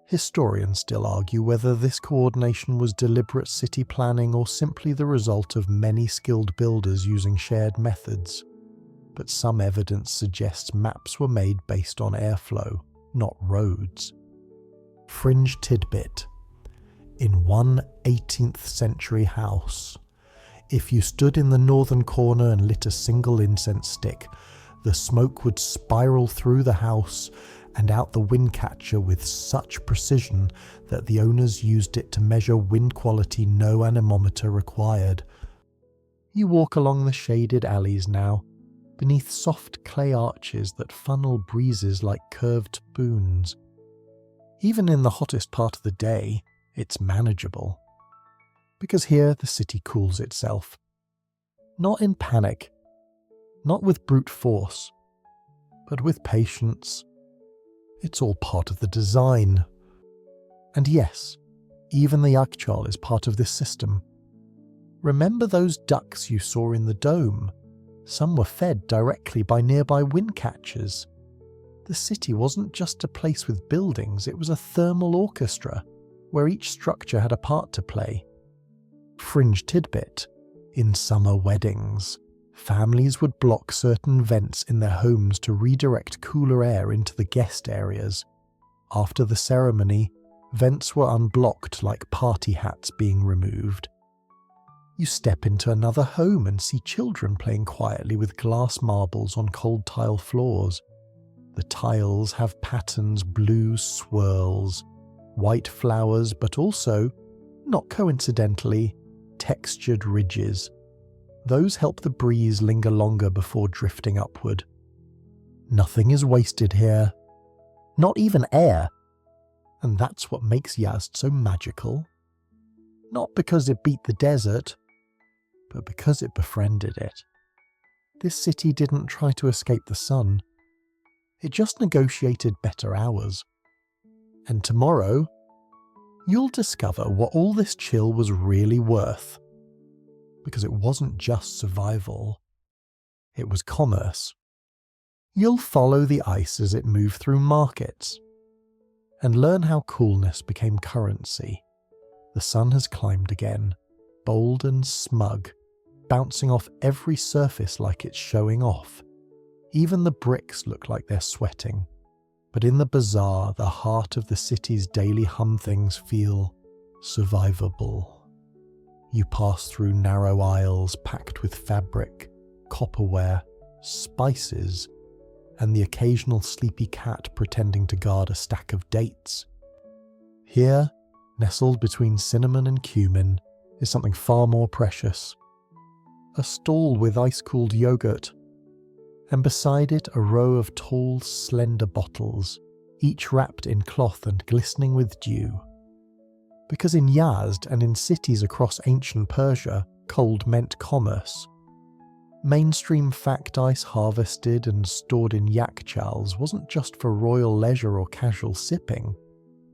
Historians still argue whether this coordination was deliberate city planning or simply the result of many skilled builders using shared methods. But some evidence suggests maps were made based on airflow, not roads. Fringe tidbit. in one 18th century house. If you stood in the northern corner and lit a single incense stick, the smoke would spiral through the house and out the windcatcher with such precision that the owners used it to measure wind quality no anemometer required. You walk along the shaded alleys now, beneath soft clay arches that funnel breezes like curved spoons. Even in the hottest part of the day, it's manageable. Because here the city cools itself. Not in panic, not with brute force, but with patience. It's all part of the design. And yes, even the yakhchāl is part of this system. Remember those ducks you saw in the dome? Some were fed directly by nearby windcatchers. The city wasn't just a place with buildings, it was a thermal orchestra, where each structure had a part to play. Fringe tidbit: in summer weddings, families would block certain vents in their homes to redirect cooler air into the guest areas. After the ceremony, vents were unblocked like party hats being removed. You step into another home and see children playing quietly with glass marbles on cold tile floors. The tiles have patterns, blue swirls, white flowers, but also, not coincidentally, textured ridges. Those help the breeze linger longer before drifting upward. Nothing is wasted here. Not even air. And that's what makes Yazd so magical. Not because it beat the desert, but because it befriended it. This city didn't try to escape the sun. It just negotiated better hours. And tomorrow, you'll discover what all this chill was really worth. Because it wasn't just survival. It was commerce. You'll follow the ice as it moved through markets and learn how coolness became currency. The sun has climbed again, bold and smug, bouncing off every surface like it's showing off. Even the bricks look like they're sweating. But in the bazaar, the heart of the city's daily hum things feel survivable. You pass through narrow aisles packed with fabric, copperware, spices, and the occasional sleepy cat pretending to guard a stack of dates. Here, nestled between cinnamon and cumin, is something far more precious. A stall with ice-cooled yogurt, and beside it a row of tall, slender bottles, each wrapped in cloth and glistening with dew. Because in Yazd and in cities across ancient Persia, cold meant commerce. Mainstream fact ice harvested and stored in yakhchāls wasn't just for royal leisure or casual sipping.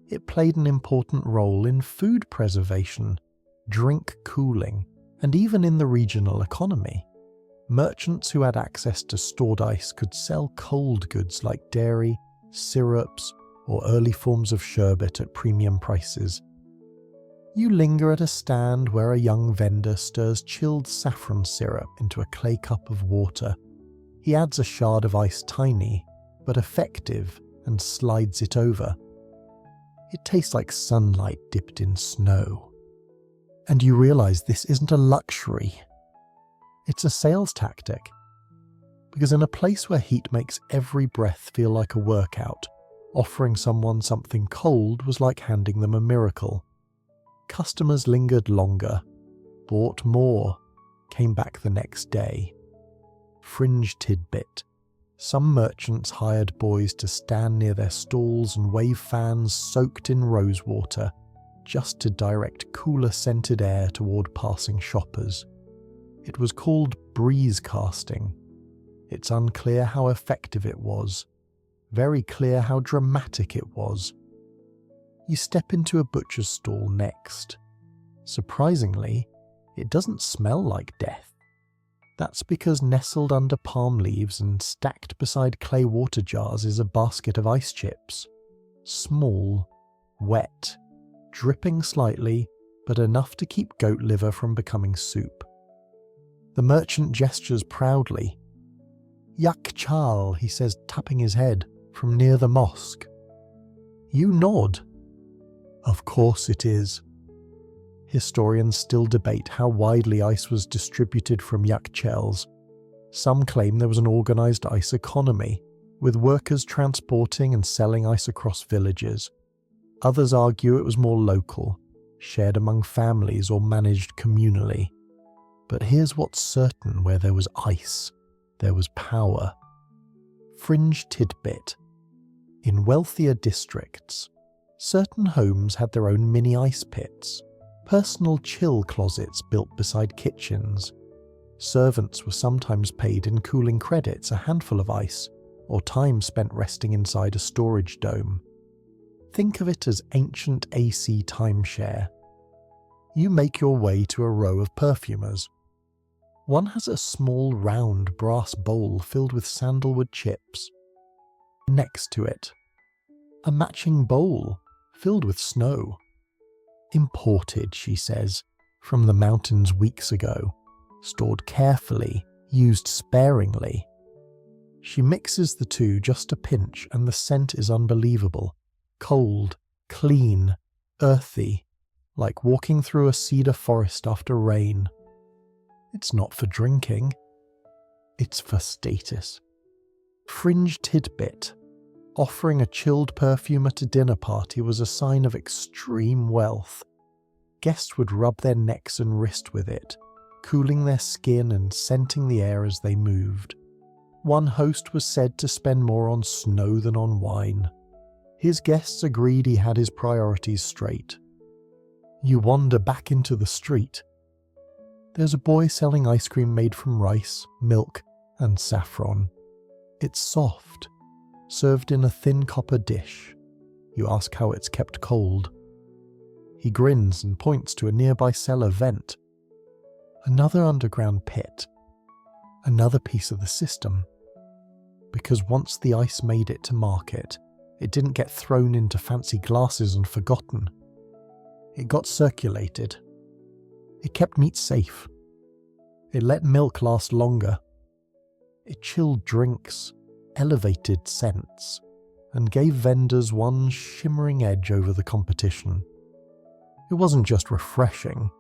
It played an important role in food preservation, drink cooling, and even in the regional economy. Merchants who had access to stored ice could sell cold goods like dairy, syrups, or early forms of sherbet at premium prices. You linger at a stand where a young vendor stirs chilled saffron syrup into a clay cup of water. He adds a shard of ice tiny, but effective, and slides it over. It tastes like sunlight dipped in snow. And you realize this isn't a luxury. It's a sales tactic. Because in a place where heat makes every breath feel like a workout, offering someone something cold was like handing them a miracle. Customers lingered longer, bought more, came back the next day. Fringe tidbit: some merchants hired boys to stand near their stalls and wave fans soaked in rosewater, just to direct cooler scented air toward passing shoppers. It was called breeze casting. It's unclear how effective it was, very clear how dramatic it was. You step into a butcher's stall next. Surprisingly, it doesn't smell like death. That's because nestled under palm leaves and stacked beside clay water jars is a basket of ice chips. Small, wet, dripping slightly, but enough to keep goat liver from becoming soup. The merchant gestures proudly. "Yakhchāl," he says, tapping his head, from near the mosque. You nod. Of course it is. historians still debate how widely ice was distributed from yakhchāls. Some claim there was an organised ice economy, with workers transporting and selling ice across villages. Others argue it was more local, shared among families or managed communally. But here's what's certain: where there was ice, there was power. Fringe tidbit. In wealthier districts, certain homes had their own mini ice pits, personal chill closets built beside kitchens. Servants were sometimes paid in cooling credits, a handful of ice, or time spent resting inside a storage dome. Think of it as ancient AC timeshare. You make your way to a row of perfumers. One has a small round brass bowl filled with sandalwood chips. Next to it, a matching bowl filled with snow. Imported, she says, from the mountains weeks ago, stored carefully, used sparingly. She mixes the two just a pinch and the scent is unbelievable. Cold, clean, earthy, like walking through a cedar forest after rain. It's not for drinking. It's for status. Fringe tidbit. Offering a chilled perfume at a dinner party was a sign of extreme wealth. Guests would rub their necks and wrist with it, cooling their skin and scenting the air as they moved. One host was said to spend more on snow than on wine. His guests agreed he had his priorities straight. You wander back into the street. There's a boy selling ice cream made from rice, milk, and saffron. It's soft, served in a thin copper dish. You ask how it's kept cold. He grins and points to a nearby cellar vent. Another underground pit. Another piece of the system. Because once the ice made it to market, it didn't get thrown into fancy glasses and forgotten. It got circulated. It kept meat safe. It let milk last longer. It chilled drinks, elevated scents, and gave vendors one shimmering edge over the competition. It wasn't just refreshing.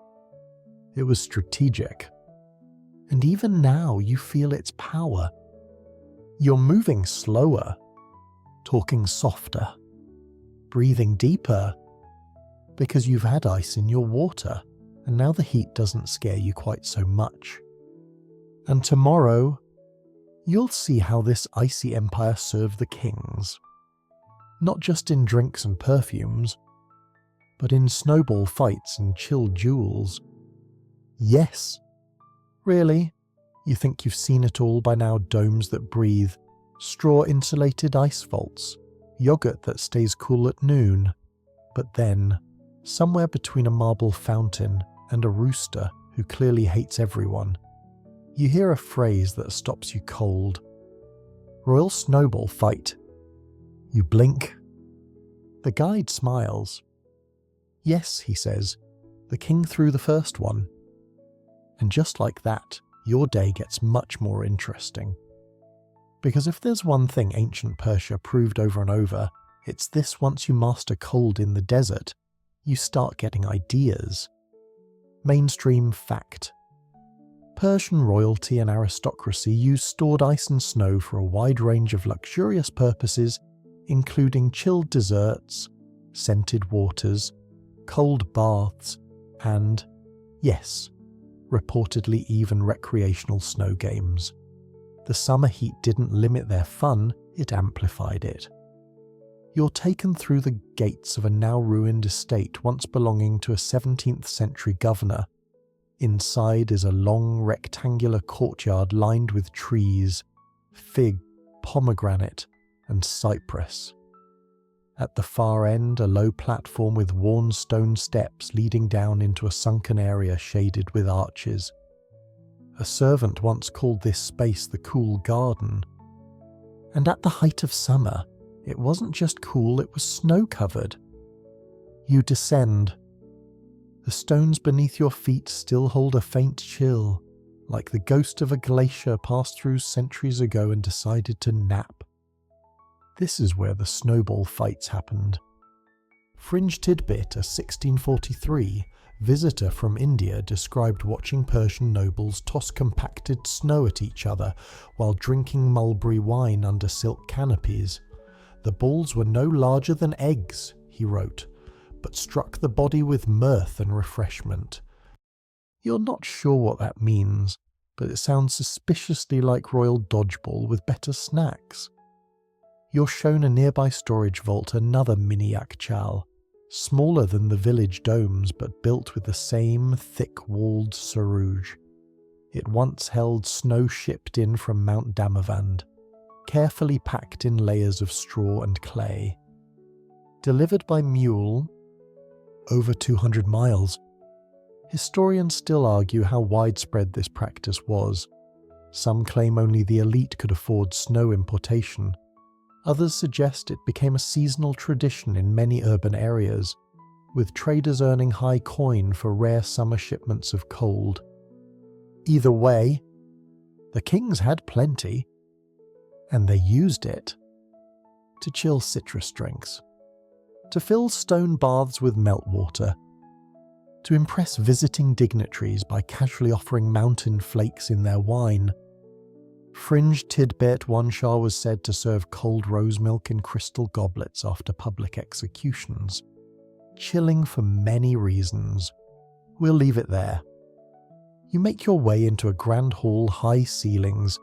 It was strategic. And even now you feel its power. You're moving slower, talking softer, breathing deeper, because you've had ice in your water, and now the heat doesn't scare you quite so much. And tomorrow, you'll see how this icy empire served the kings. Not just in drinks and perfumes, but in snowball fights and chilled duels. Yes. Really? You think you've seen it all by now? Domes that breathe, straw-insulated ice vaults, yogurt that stays cool at noon. But then, somewhere between a marble fountain and a rooster who clearly hates everyone, you hear a phrase that stops you cold. Royal snowball fight. You blink. The guide smiles. Yes, he says, the king threw the first one. And just like that, your day gets much more interesting. Because if there's one thing ancient Persia proved over and over, it's this: once you master cold in the desert, you start getting ideas. Mainstream fact. Persian royalty and aristocracy used stored ice and snow for a wide range of luxurious purposes, including chilled desserts, scented waters, cold baths, and, yes, reportedly even recreational snow games. The summer heat didn't limit their fun, it amplified it. You're taken through the gates of a now ruined estate once belonging to a 17th century governor. Inside is a long rectangular courtyard lined with trees, fig, pomegranate, and cypress. At the far end, a low platform with worn stone steps leading down into a sunken area shaded with arches. A servant once called this space the cool garden. And at the height of summer, it wasn't just cool, it was snow-covered. You descend. The stones beneath your feet still hold a faint chill, like the ghost of a glacier passed through centuries ago and decided to nap. This is where the snowball fights happened. Fringe tidbit, a 1643, visitor from India described watching Persian nobles toss compacted snow at each other while drinking mulberry wine under silk canopies. The balls were no larger than eggs, he wrote, but struck the body with mirth and refreshment. You're not sure what that means, but it sounds suspiciously like royal dodgeball with better snacks. You're shown a nearby storage vault another mini yakhchāl, smaller than the village domes but built with the same thick-walled saruj. It once held snow shipped in from Mount Damavand, carefully packed in layers of straw and clay. Delivered by mule, over 200 miles. Historians still argue how widespread this practice was. Some claim only the elite could afford snow importation. Others suggest it became a seasonal tradition in many urban areas, with traders earning high coin for rare summer shipments of cold. Either way, the kings had plenty, and they used it to chill citrus drinks, to fill stone baths with meltwater, to impress visiting dignitaries by casually offering mountain flakes in their wine. Fringed Tidbit one Shah was said to serve cold rose milk in crystal goblets after public executions. Chilling for many reasons. We'll leave it there. You make your way into a grand hall, high ceilings,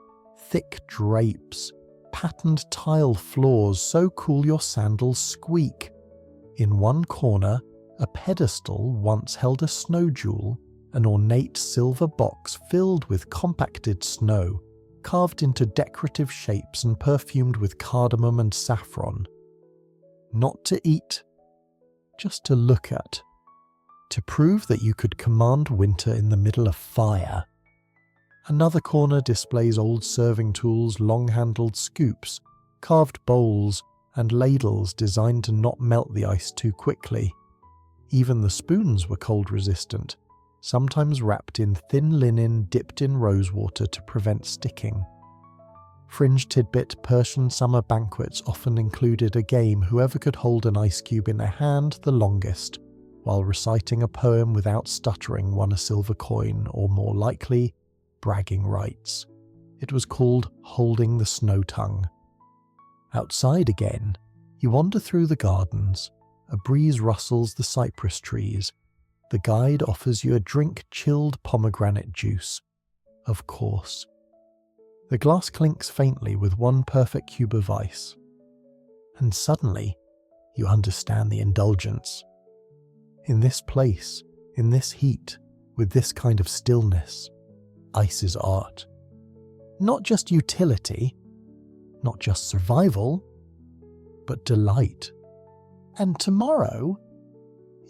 thick drapes, patterned tile floors so cool your sandals squeak. In one corner, a pedestal once held a snow jewel, an ornate silver box filled with compacted snow, carved into decorative shapes and perfumed with cardamom and saffron. Not to eat, just to look at, to prove that you could command winter in the middle of fire. Another corner displays old serving tools, long-handled scoops, carved bowls, and ladles designed to not melt the ice too quickly. Even the spoons were cold-resistant, sometimes wrapped in thin linen dipped in rosewater to prevent sticking. Fringe Tidbit Persian summer banquets often included a game whoever could hold an ice cube in their hand the longest, while reciting a poem without stuttering won a silver coin, or more likely, bragging rights. It was called Holding the Snow Tongue. Outside again, you wander through the gardens. A breeze rustles the cypress trees. The guide offers you a drink chilled pomegranate juice. Of course. The glass clinks faintly with one perfect cube of ice. And suddenly, you understand the indulgence. In this place, in this heat, with this kind of stillness, ice is art. Not just utility, not just survival, but delight. And tomorrow,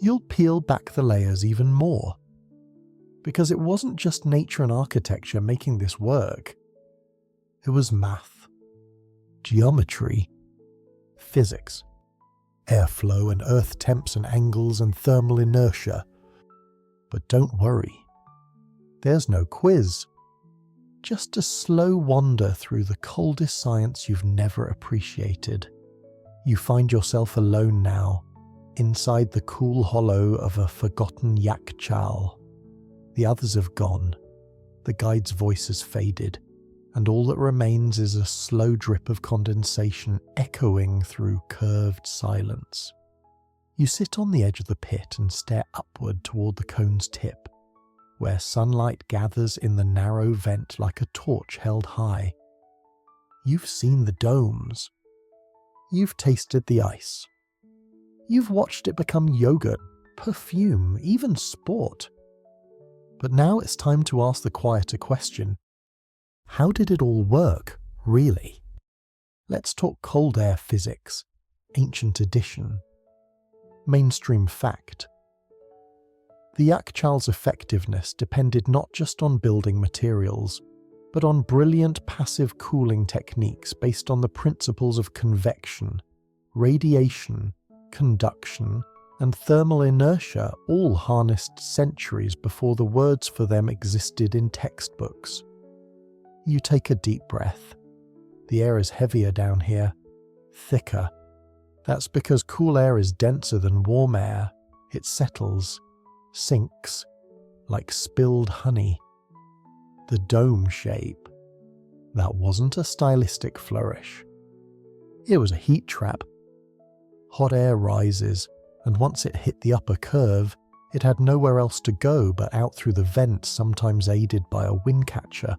you'll peel back the layers even more. Because it wasn't just nature and architecture making this work. It was math, geometry, physics, airflow and earth temps and angles and thermal inertia. But don't worry. There's no quiz. Just a slow wander through the coldest science you've never appreciated. You find yourself alone now, inside the cool hollow of a forgotten yakhchāl. The others have gone. The guide's voice has faded, and all that remains is a slow drip of condensation echoing through curved silence. You sit on the edge of the pit and stare upward toward the cone's tip, where sunlight gathers in the narrow vent like a torch held high. You've seen the domes. You've tasted the ice. You've watched it become yogurt, perfume, even sport. But now it's time to ask the quieter question. How did it all work, really? Let's talk cold air physics, ancient edition, mainstream fact. The yakhchāl's effectiveness depended not just on building materials, but on brilliant passive cooling techniques based on the principles of convection, radiation, conduction, and thermal inertia, all harnessed centuries before the words for them existed in textbooks. You take a deep breath. The air is heavier down here, thicker. That's because cool air is denser than warm air. It settles, sinks like spilled honey. The dome shape, that wasn't a stylistic flourish. It was a heat trap. Hot air rises, and once it hit the upper curve, it had nowhere else to go but out through the vent, sometimes aided by a windcatcher,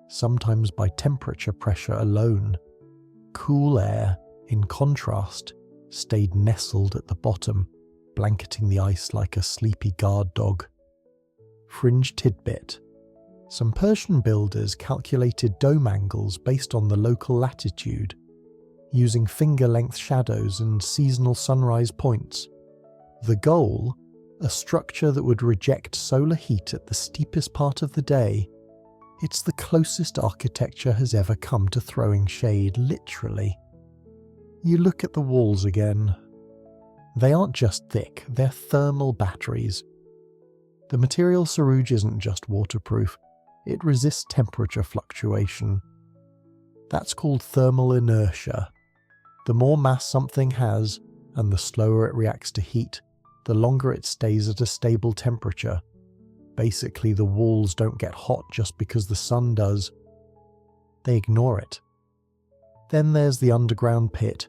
sometimes by temperature pressure alone. Cool air, in contrast, stayed nestled at the bottom, blanketing the ice like a sleepy guard dog. Fringe tidbit. Some Persian builders calculated dome angles based on the local latitude, using finger-length shadows and seasonal sunrise points. The goal, a structure that would reject solar heat at the steepest part of the day. It's the closest architecture has ever come to throwing shade, literally. You look at the walls again. They aren't just thick, they're thermal batteries. The material sarouge isn't just waterproof, it resists temperature fluctuation. That's called thermal inertia. The more mass something has, and the slower it reacts to heat, the longer it stays at a stable temperature. Basically, the walls don't get hot just because the sun does. They ignore it. Then there's the underground pit.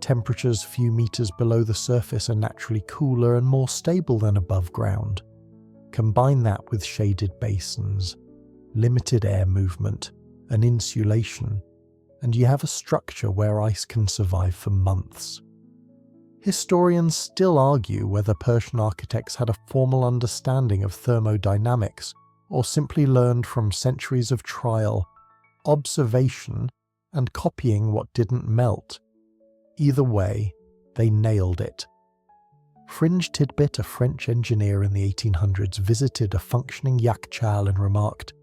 Temperatures few meters below the surface are naturally cooler and more stable than above ground. Combine that with shaded basins, limited air movement, and insulation, and you have a structure where ice can survive for months. Historians still argue whether Persian architects had a formal understanding of thermodynamics or simply learned from centuries of trial, observation, and copying what didn't melt. Either way, they nailed it. Fringe tidbit: a French engineer in the 1800s visited a functioning yakhchāl and remarked,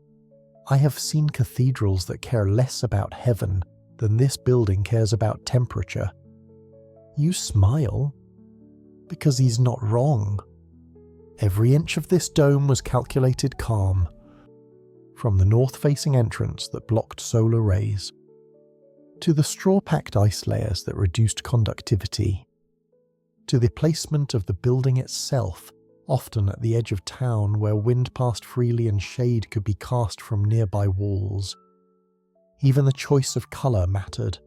"I have seen cathedrals that care less about heaven than this building cares about temperature." You smile, because he's not wrong. Every inch of this dome was calculated calm, from the north-facing entrance that blocked solar rays, to the straw-packed ice layers that reduced conductivity, to the placement of the building itself, often at the edge of town where wind passed freely and shade could be cast from nearby walls. Even the choice of colour mattered.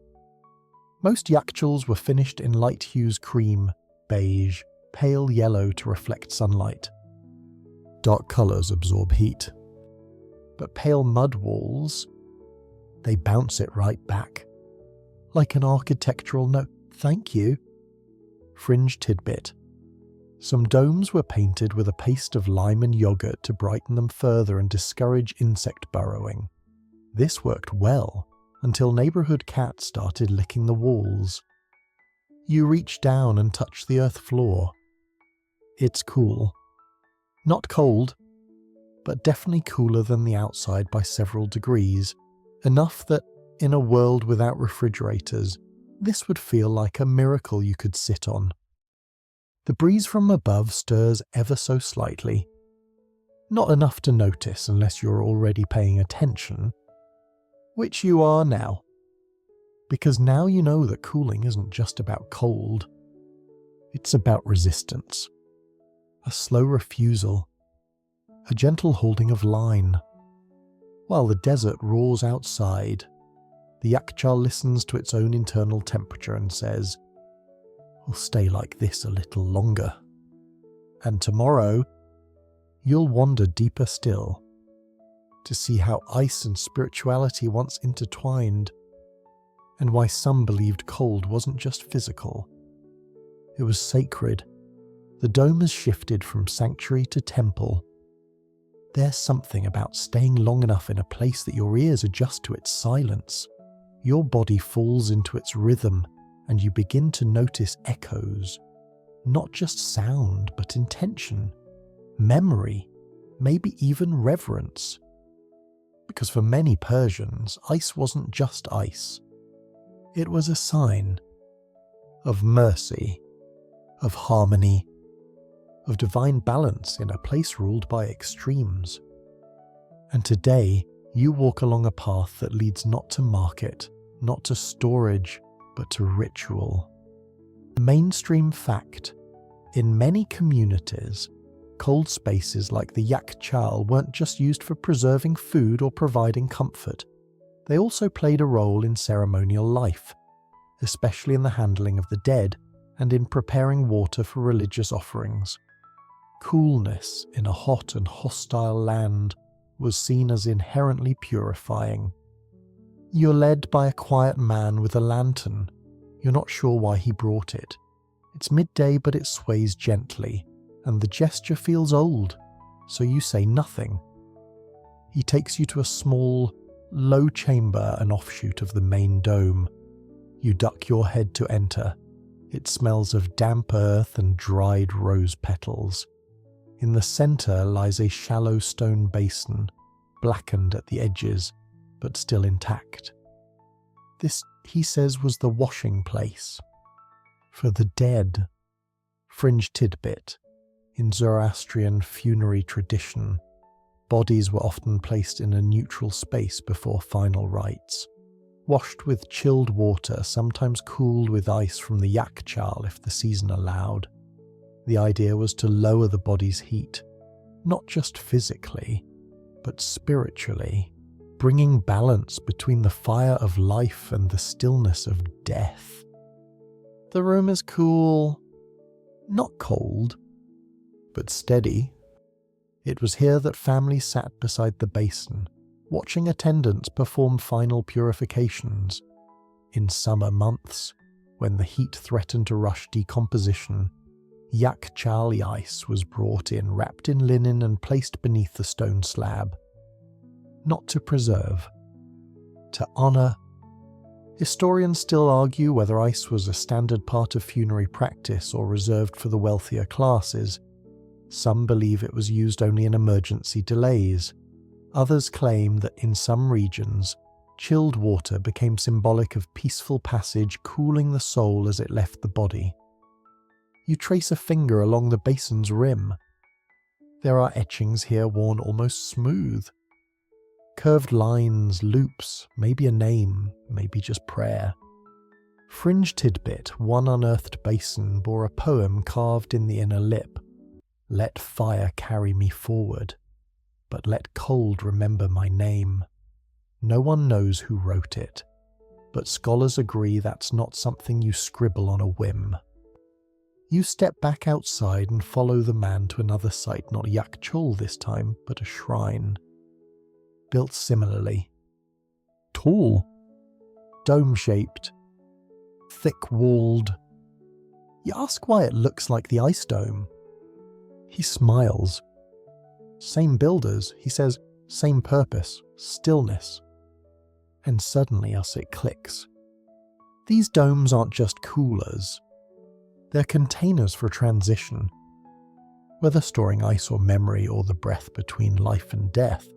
Most yakhchāls were finished in light hues: cream, beige, pale yellow to reflect sunlight. Dark colours absorb heat. But pale mud walls, they bounce it right back. Like an architectural note. Thank you. Fringe tidbit. Some domes were painted with a paste of lime and yogurt to brighten them further and discourage insect burrowing. This worked well, until neighbourhood cats started licking the walls. You reach down and touch the earth floor. It's cool. Not cold, but definitely cooler than the outside by several degrees, enough that, in a world without refrigerators, this would feel like a miracle you could sit on. The breeze from above stirs ever so slightly. Not enough to notice unless you're already paying attention, which you are now. Because now you know that cooling isn't just about cold. It's about resistance. A slow refusal. A gentle holding of line. While the desert roars outside, the yakhchāl listens to its own internal temperature and says, "We'll stay like this a little longer. And tomorrow, you'll wander deeper still, to see how ice and spirituality once intertwined, and why some believed cold wasn't just physical. It was sacred. The dome has shifted from sanctuary to temple. There's something about staying long enough in a place that your ears adjust to its silence. Your body falls into its rhythm, and you begin to notice echoes. Not just sound, but intention, memory, maybe even reverence. Because for many Persians, ice wasn't just ice. It was a sign of mercy, of harmony, of divine balance in a place ruled by extremes. And today, you walk along a path that leads not to market, not to storage, but to ritual. Mainstream fact: in many communities, cold spaces like the yakhchāl weren't just used for preserving food or providing comfort. They also played a role in ceremonial life, especially in the handling of the dead and in preparing water for religious offerings. Coolness in a hot and hostile land was seen as inherently purifying. You're led by a quiet man with a lantern. You're not sure why he brought it. It's midday, but it sways gently, and the gesture feels old, so you say nothing. He takes you to a small, low chamber, an offshoot of the main dome. You duck your head to enter. It smells of damp earth and dried rose petals. In the center lies a shallow stone basin, blackened at the edges, but still intact. This, he says, was the washing place for the dead. Fringe tidbit. In Zoroastrian funerary tradition, bodies were often placed in a neutral space before final rites, washed with chilled water, sometimes cooled with ice from the yakhchāl if the season allowed. The idea was to lower the body's heat, not just physically, but spiritually, bringing balance between the fire of life and the stillness of death. The room is cool, not cold, but steady. It was here that families sat beside the basin, watching attendants perform final purifications. In summer months, when the heat threatened to rush decomposition, yakhchāl ice was brought in, wrapped in linen and placed beneath the stone slab. Not to preserve, to honor. Historians still argue whether ice was a standard part of funerary practice or reserved for the wealthier classes. Some believe it was used only in emergency delays. Others claim that in some regions, chilled water became symbolic of peaceful passage, cooling the soul as it left the body. You trace a finger along the basin's rim. There are etchings here worn almost smooth. Curved lines, loops, maybe a name, maybe just prayer. Fringe tidbit, one unearthed basin bore a poem carved in the inner lip. Let fire carry me forward, but let cold remember my name. No one knows who wrote it, but scholars agree that's not something you scribble on a whim. You step back outside and follow the man to another site, not yakhchāl this time, but a shrine. Built similarly. Tall, dome-shaped, thick-walled. You ask why it looks like the ice dome. He smiles. Same builders, he says, same purpose, stillness. And suddenly it clicks. These domes aren't just coolers. They're containers for transition. Whether storing ice or memory or the breath between life and death,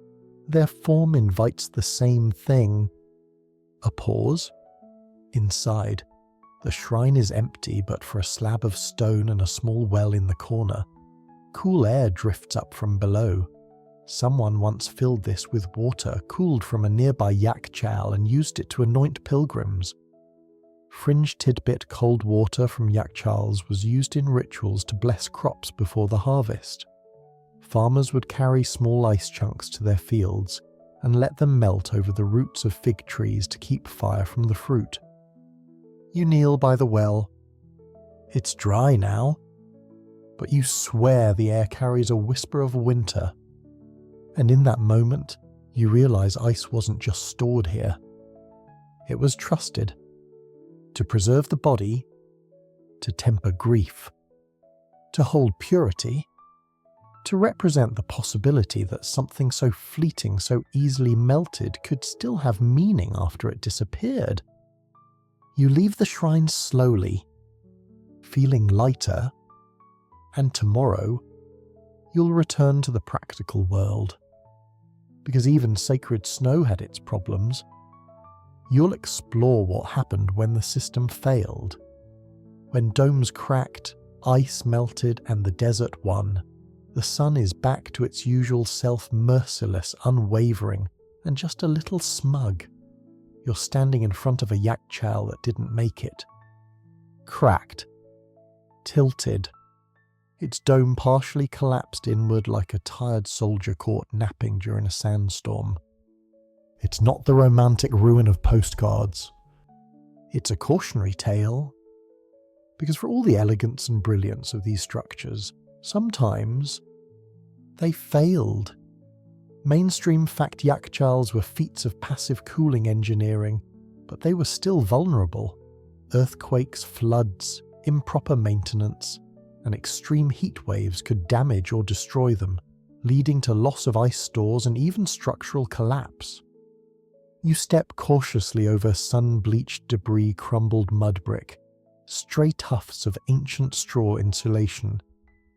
their form invites the same thing. A pause. Inside, the shrine is empty but for a slab of stone and a small well in the corner. Cool air drifts up from below. Someone once filled this with water cooled from a nearby yakhchāl and used it to anoint pilgrims. Fringe tidbit cold water from yakhchāls was used in rituals to bless crops before the harvest. Farmers would carry small ice chunks to their fields and let them melt over the roots of fig trees to keep fire from the fruit. You kneel by the well. It's dry now, but you swear the air carries a whisper of winter. And in that moment, you realize ice wasn't just stored here. It was trusted to preserve the body, to temper grief, to hold purity, to represent the possibility that something so fleeting, so easily melted, could still have meaning after it disappeared. You leave the shrine slowly, feeling lighter, and tomorrow you'll return to the practical world. Because even sacred snow had its problems. You'll explore what happened when the system failed. When domes cracked, ice melted, and the desert won. The sun is back to its usual self, merciless, unwavering, and just a little smug. You're standing in front of a yakhchāl that didn't make it. Cracked. Tilted. its dome partially collapsed inward like a tired soldier caught napping during a sandstorm. It's not the romantic ruin of postcards. It's a cautionary tale. Because for all the elegance and brilliance of these structures, sometimes they failed. Mainstream fact yakhchāls were feats of passive cooling engineering, but they were still vulnerable. Earthquakes, floods, improper maintenance, and extreme heat waves could damage or destroy them, leading to loss of ice stores and even structural collapse. You step cautiously over sun-bleached debris, crumbled mud brick, stray tufts of ancient straw insulation,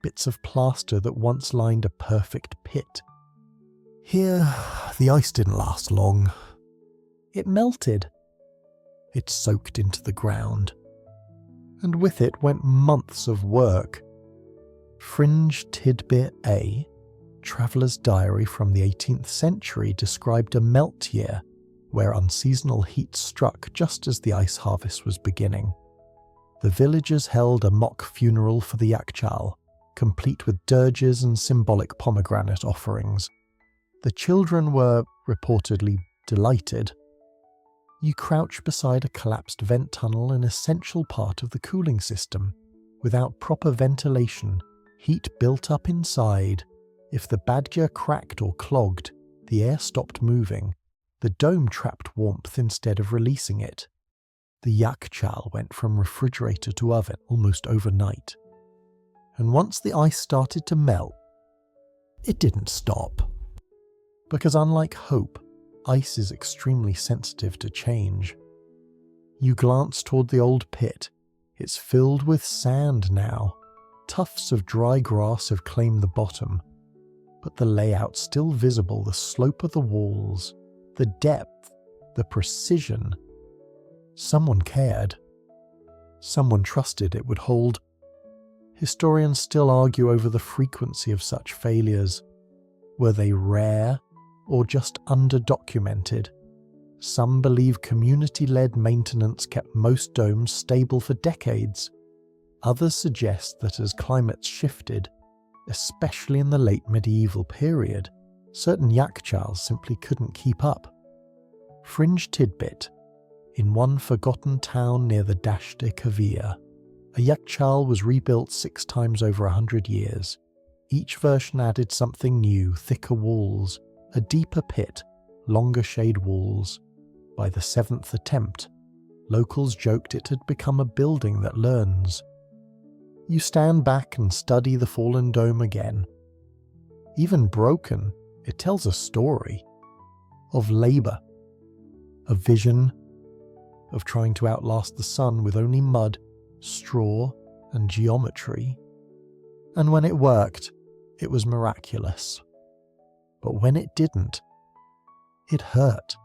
bits of plaster that once lined a perfect pit. Here, the ice didn't last long. It melted. It soaked into the ground. And with it went months of work. Fringe Tidbit A, traveller's diary from the 18th century, described a melt year where unseasonal heat struck just as the ice harvest was beginning. The villagers held a mock funeral for the yakhchāl, complete with dirges and symbolic pomegranate offerings. The children were reportedly delighted. You crouch beside a collapsed vent tunnel, an essential part of the cooling system. Without proper ventilation, heat built up inside. If the badger cracked or clogged, the air stopped moving. The dome trapped warmth instead of releasing it. The yakhchāl went from refrigerator to oven almost overnight. And once the ice started to melt, it didn't stop. Because unlike hope, ice is extremely sensitive to change. You glance toward the old pit. It's filled with sand now. Tufts of dry grass have claimed the bottom. But the layout's still visible, the slope of the walls, the depth, the precision. Someone cared. Someone trusted it would hold. Historians still argue over the frequency of such failures. Were they rare or just underdocumented? Some believe community-led maintenance kept most domes stable for decades. Others suggest that as climates shifted, especially in the late medieval period, certain yakhchāls simply couldn't keep up. Fringe tidbit: in one forgotten town near the Dashte Kavir, a yakhchāl was rebuilt 6 times over 100 years. Each version added something new: thicker walls, a deeper pit, longer shade walls. By the 7th attempt, locals joked it had become a building that learns. You stand back and study the fallen dome again. Even broken, it tells a story of labour, of vision, of trying to outlast the sun with only mud, straw, and geometry. And when it worked, it was miraculous. But when it didn't, it hurt.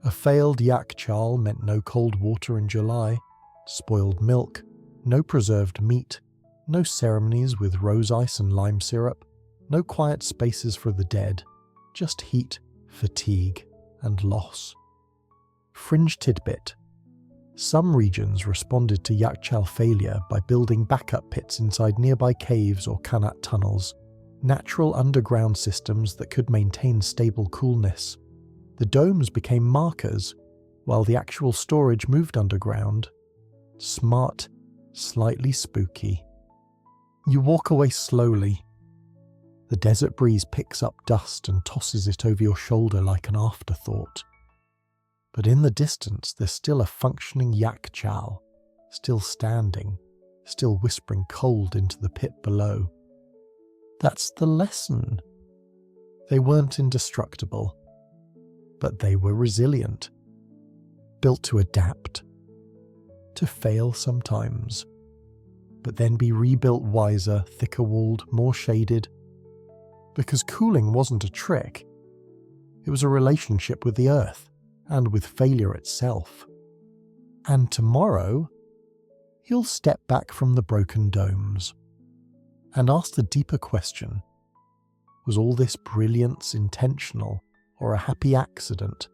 A failed yakhchāl meant no cold water in July, spoiled milk, no preserved meat, no ceremonies with rose ice and lime syrup, no quiet spaces for the dead, just heat, fatigue, and loss. Fringe tidbit: some regions responded to yakhchāl failure by building backup pits inside nearby caves or qanat tunnels, natural underground systems that could maintain stable coolness. The domes became markers, while the actual storage moved underground. Smart, slightly spooky. You walk away slowly. The desert breeze picks up dust and tosses it over your shoulder like an afterthought. But in the distance, there's still a functioning yakhchāl, still standing, still whispering cold into the pit below. That's the lesson. They weren't indestructible, but they were resilient, built to adapt, to fail sometimes, but then be rebuilt wiser, thicker-walled, more shaded. Because cooling wasn't a trick. It was a relationship with the earth, and with failure itself. And tomorrow, you'll step back from the broken domes and ask the deeper question: was all this brilliance intentional or a happy accident?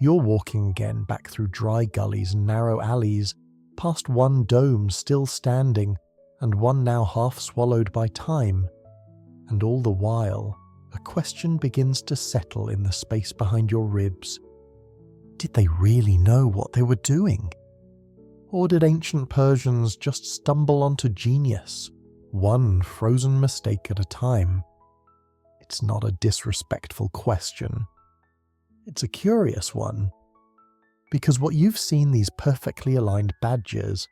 You're walking again back through dry gullies and narrow alleys, past one dome still standing, and one now half swallowed by time, and all the while, a question begins to settle in the space behind your ribs. Did they really know what they were doing? Or did ancient Persians just stumble onto genius, one frozen mistake at a time? It's not a disrespectful question. It's a curious one. Because what you've seen, these perfectly aligned badges,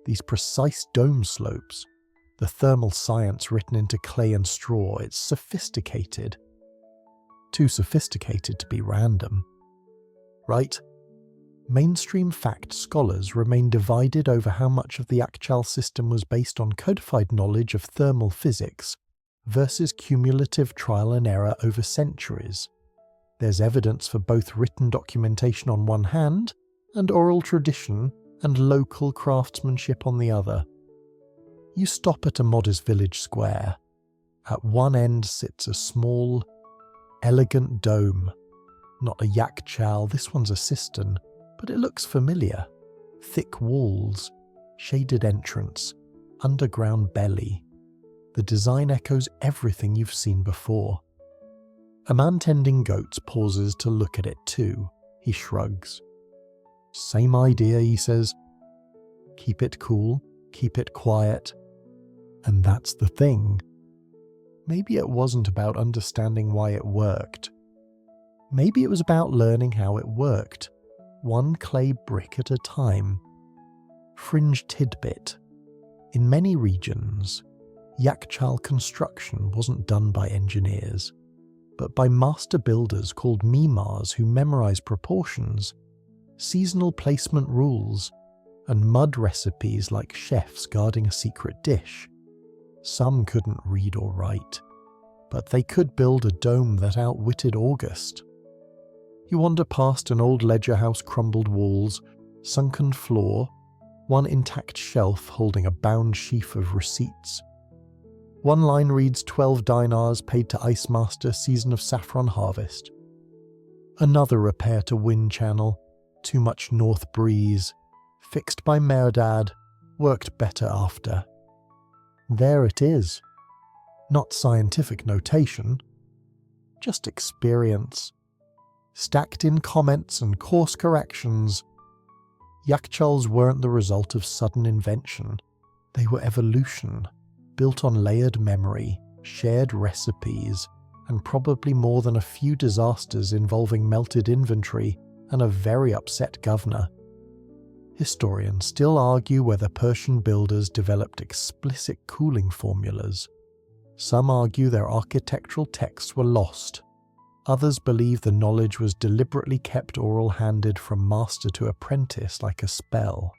these precise dome slopes, the thermal science written into clay and straw, it's sophisticated. Too sophisticated to be random. Right? Mainstream fact scholars remain divided over how much of the yakhchāl system was based on codified knowledge of thermal physics versus cumulative trial and error over centuries. There's evidence for both written documentation on one hand and oral tradition and local craftsmanship on the other. You stop at a modest village square. At one end sits a small, elegant dome. Not a yakhchāl, this one's a cistern, but it looks familiar. Thick walls, shaded entrance, underground belly. The design echoes everything you've seen before. A man tending goats pauses to look at it too. He shrugs. Same idea, he says. Keep it cool, keep it quiet. And that's the thing. Maybe it wasn't about understanding why it worked. Maybe it was about learning how it worked, one clay brick at a time. Fringe tidbit. In many regions, yakhchāl construction wasn't done by engineers, but by master builders called mimars who memorize proportions, seasonal placement rules, and mud recipes like chefs guarding a secret dish. Some couldn't read or write, but they could build a dome that outwitted August. You wander past an old ledger house, crumbled walls, sunken floor, one intact shelf holding a bound sheaf of receipts. One line reads 12 dinars paid to Ice Master, season of saffron harvest. Another repair to wind channel, too much north breeze, fixed by Merdad, worked better after. There it is. Not scientific notation, just experience. Stacked in comments and course corrections. Yakhchāls weren't the result of sudden invention. They were evolution, built on layered memory, shared recipes, and probably more than a few disasters involving melted inventory and a very upset governor. Historians still argue whether Persian builders developed explicit cooling formulas. Some argue their architectural texts were lost. Others believe the knowledge was deliberately kept oral-handed from master to apprentice like a spell.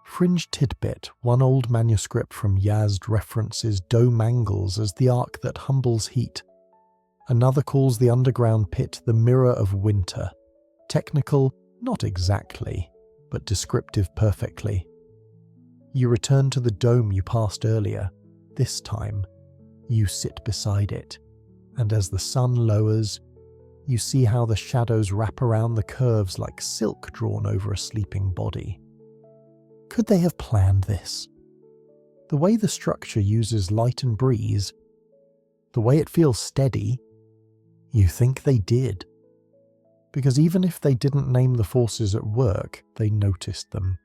Fringe tidbit, one old manuscript from Yazd references dome angles as the arc that humbles heat. Another calls the underground pit the mirror of winter. Technical, not exactly, but descriptive perfectly. You return to the dome you passed earlier. This time, you sit beside it, and as the sun lowers, you see how the shadows wrap around the curves like silk drawn over a sleeping body. Could they have planned this? The way the structure uses light and breeze, the way it feels steady, you think they did. Because even if they didn't name the forces at work, they noticed them.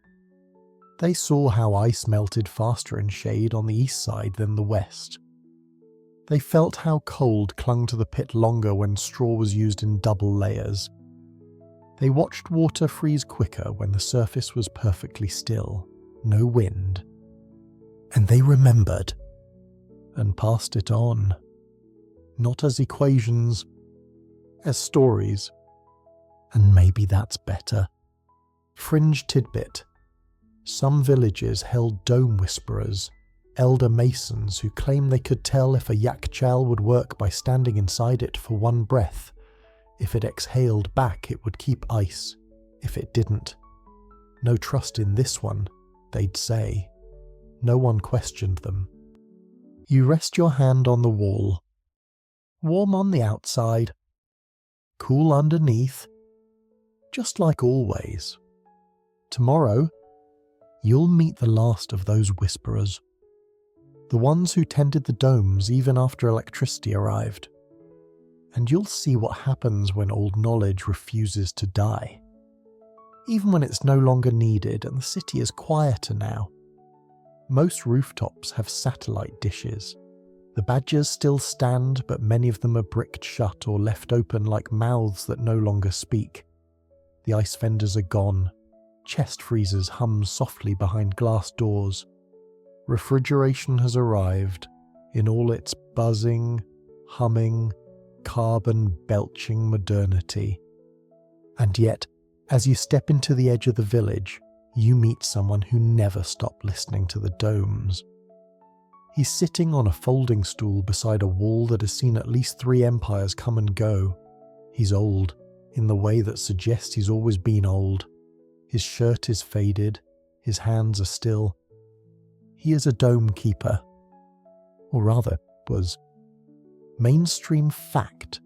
They saw how ice melted faster in shade on the east side than the west. They felt how cold clung to the pit longer when straw was used in double layers. They watched water freeze quicker when the surface was perfectly still, no wind. And they remembered, and passed it on. Not as equations, as stories. And maybe that's better. Fringe tidbit. Some villages held dome whisperers, elder masons who claimed they could tell if a yakhchāl would work by standing inside it for one breath. If it exhaled back, it would keep ice. If it didn't. No trust in this one, they'd say. No one questioned them. You rest your hand on the wall. Warm on the outside. Cool underneath. Just like always. Tomorrow, you'll meet the last of those whisperers. the ones who tended the domes even after electricity arrived. And you'll see what happens when old knowledge refuses to die. Even when it's no longer needed and the city is quieter now. Most rooftops have satellite dishes. The badgers still stand, but many of them are bricked shut or left open like mouths that no longer speak. The ice vendors are gone. Chest freezers hum softly behind glass doors. Refrigeration has arrived in all its buzzing, humming, carbon-belching modernity. And yet, as you step into the edge of the village, you meet someone who never stopped listening to the domes. He's sitting on a folding stool beside a wall that has seen at least 3 empires come and go. He's old, in the way that suggests he's always been old. His shirt is faded, his hands are still. He is a dome keeper. Or rather, was. Mainstream fact.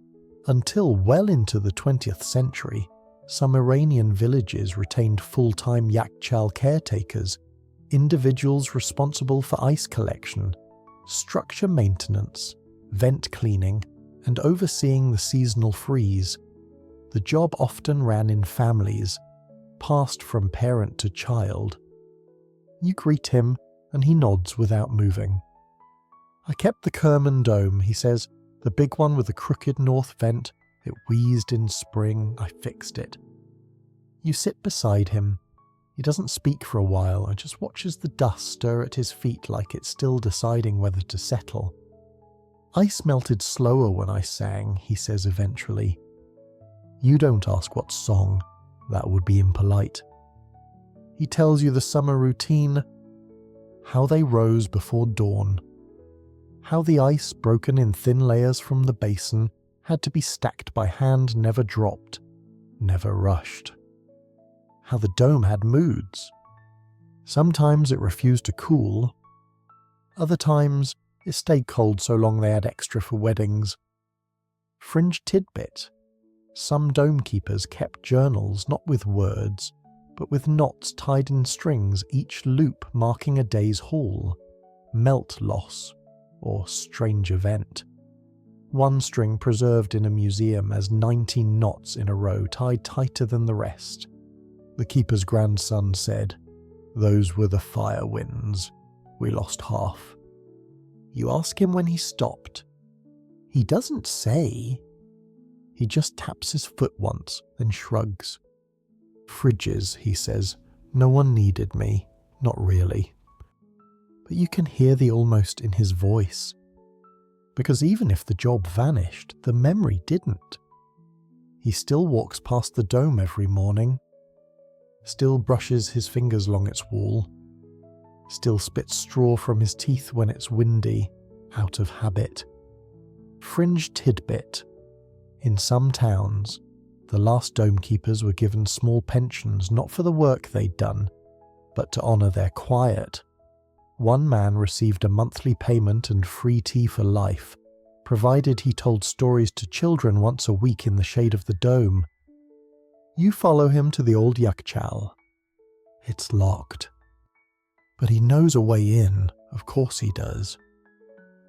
Until well into the 20th century, some Iranian villages retained full-time yakhchāl caretakers, individuals responsible for ice collection, structure maintenance, vent cleaning, and overseeing the seasonal freeze. The job often ran in families, passed from parent to child. You greet him, and he nods without moving. I kept the Kerman dome, he says, the big one with the crooked north vent. It wheezed in spring, I fixed it. You sit beside him. He doesn't speak for a while and just watches the dust stir at his feet like it's still deciding whether to settle. Ice melted slower when I sang, he says eventually. You don't ask what song, that would be impolite. He tells you the summer routine, how they rose before dawn, how the ice broken in thin layers from the basin had to be stacked by hand, never dropped, never rushed. How the dome had moods. Sometimes it refused to cool. Other times it stayed cold so long they had extra for weddings. Fringe tidbit. Some dome keepers kept journals not with words, but with knots tied in strings, each loop marking a day's haul, melt loss, or strange event. One string preserved in a museum as 19 knots in a row tied tighter than the rest. The keeper's grandson said, "Those were the fire winds. We lost half." You ask him when he stopped. He doesn't say. He just taps his foot once, then shrugs. Fridges, he says. No one needed me. Not really. But you can hear the almost in his voice. Because even if the job vanished, the memory didn't. He still walks past the dome every morning. Still brushes his fingers along its wall. Still spits straw from his teeth when it's windy, out of habit. Fringe tidbit. In some towns, the last dome keepers were given small pensions not for the work they'd done, but to honour their quiet. One man received a monthly payment and free tea for life, provided he told stories to children once a week in the shade of the dome. You follow him to the old yakhchāl. It's locked. But he knows a way in, of course he does.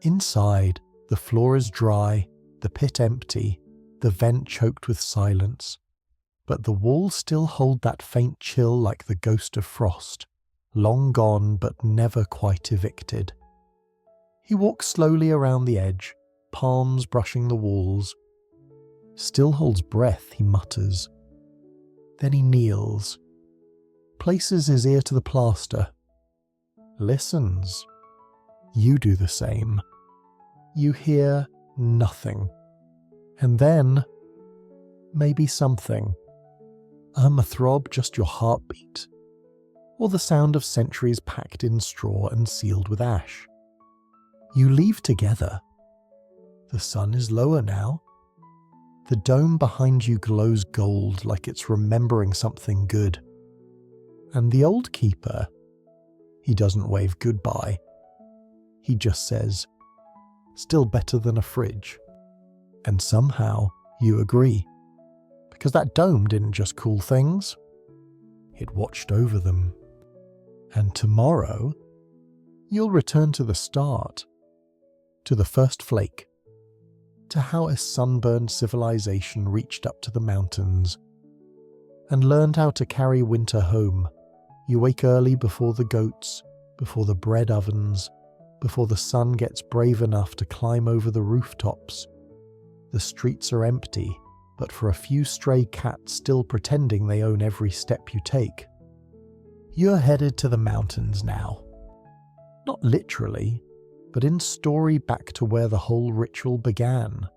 Inside, the floor is dry, the pit empty, the vent choked with silence. But the walls still hold that faint chill like the ghost of frost, long gone but never quite evicted. He walks slowly around the edge, palms brushing the walls. Still holds breath, he mutters. Then he kneels, places his ear to the plaster, listens. You do the same. You hear nothing. And then, maybe something. A throb, just your heartbeat. Or the sound of centuries packed in straw and sealed with ash. You leave together. The sun is lower now. The dome behind you glows gold like it's remembering something good. And the old keeper, he doesn't wave goodbye. He just says, "Still better than a fridge." And somehow you agree. Because that dome didn't just cool things. It watched over them. And tomorrow, you'll return to the start, to the first flake, to how a sunburned civilization reached up to the mountains and learned how to carry winter home. You wake early before the goats, before the bread ovens, before the sun gets brave enough to climb over the rooftops. The streets are empty, but for a few stray cats still pretending they own every step you take. You're headed to the mountains now. Not literally, but in story back to where the whole ritual began.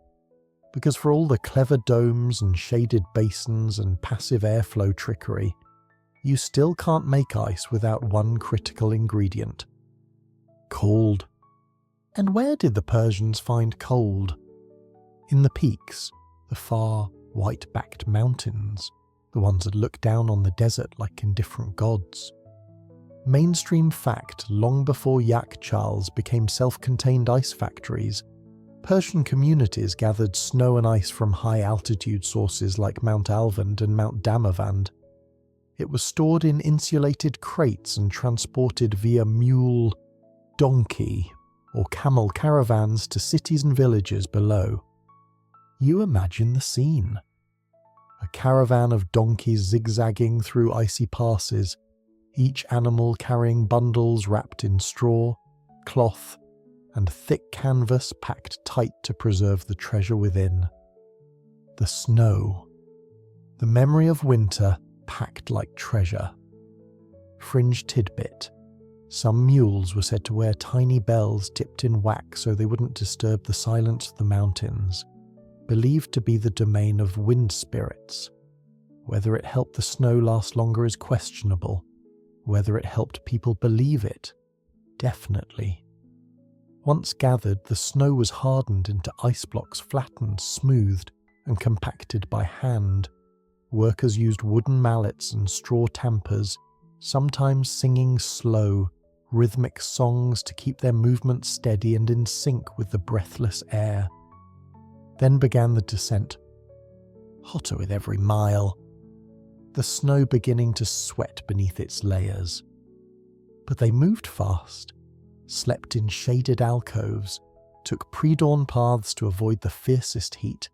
Because for all the clever domes and shaded basins and passive airflow trickery, you still can't make ice without one critical ingredient: cold. And where did the Persians find cold? In the peaks, the far, white-backed mountains, the ones that look down on the desert like indifferent gods. Mainstream fact, long before yakhchāls became self-contained ice factories, Persian communities gathered snow and ice from high-altitude sources like Mount Alvand and Mount Damavand. It was stored in insulated crates and transported via mule, donkey, or camel caravans to cities and villages below. You imagine the scene. A caravan of donkeys zigzagging through icy passes, each animal carrying bundles wrapped in straw, cloth, and thick canvas packed tight to preserve the treasure within. The snow. The memory of winter packed like treasure. Fringe tidbit. Some mules were said to wear tiny bells dipped in wax so they wouldn't disturb the silence of the mountains, believed to be the domain of wind spirits. Whether it helped the snow last longer is questionable. Whether it helped people believe it, definitely. Once gathered, the snow was hardened into ice blocks, flattened, smoothed, and compacted by hand. Workers used wooden mallets and straw tampers, sometimes singing slow, rhythmic songs to keep their movements steady and in sync with the breathless air. Then began the descent, hotter with every mile, the snow beginning to sweat beneath its layers. But they moved fast, slept in shaded alcoves, took pre-dawn paths to avoid the fiercest heat.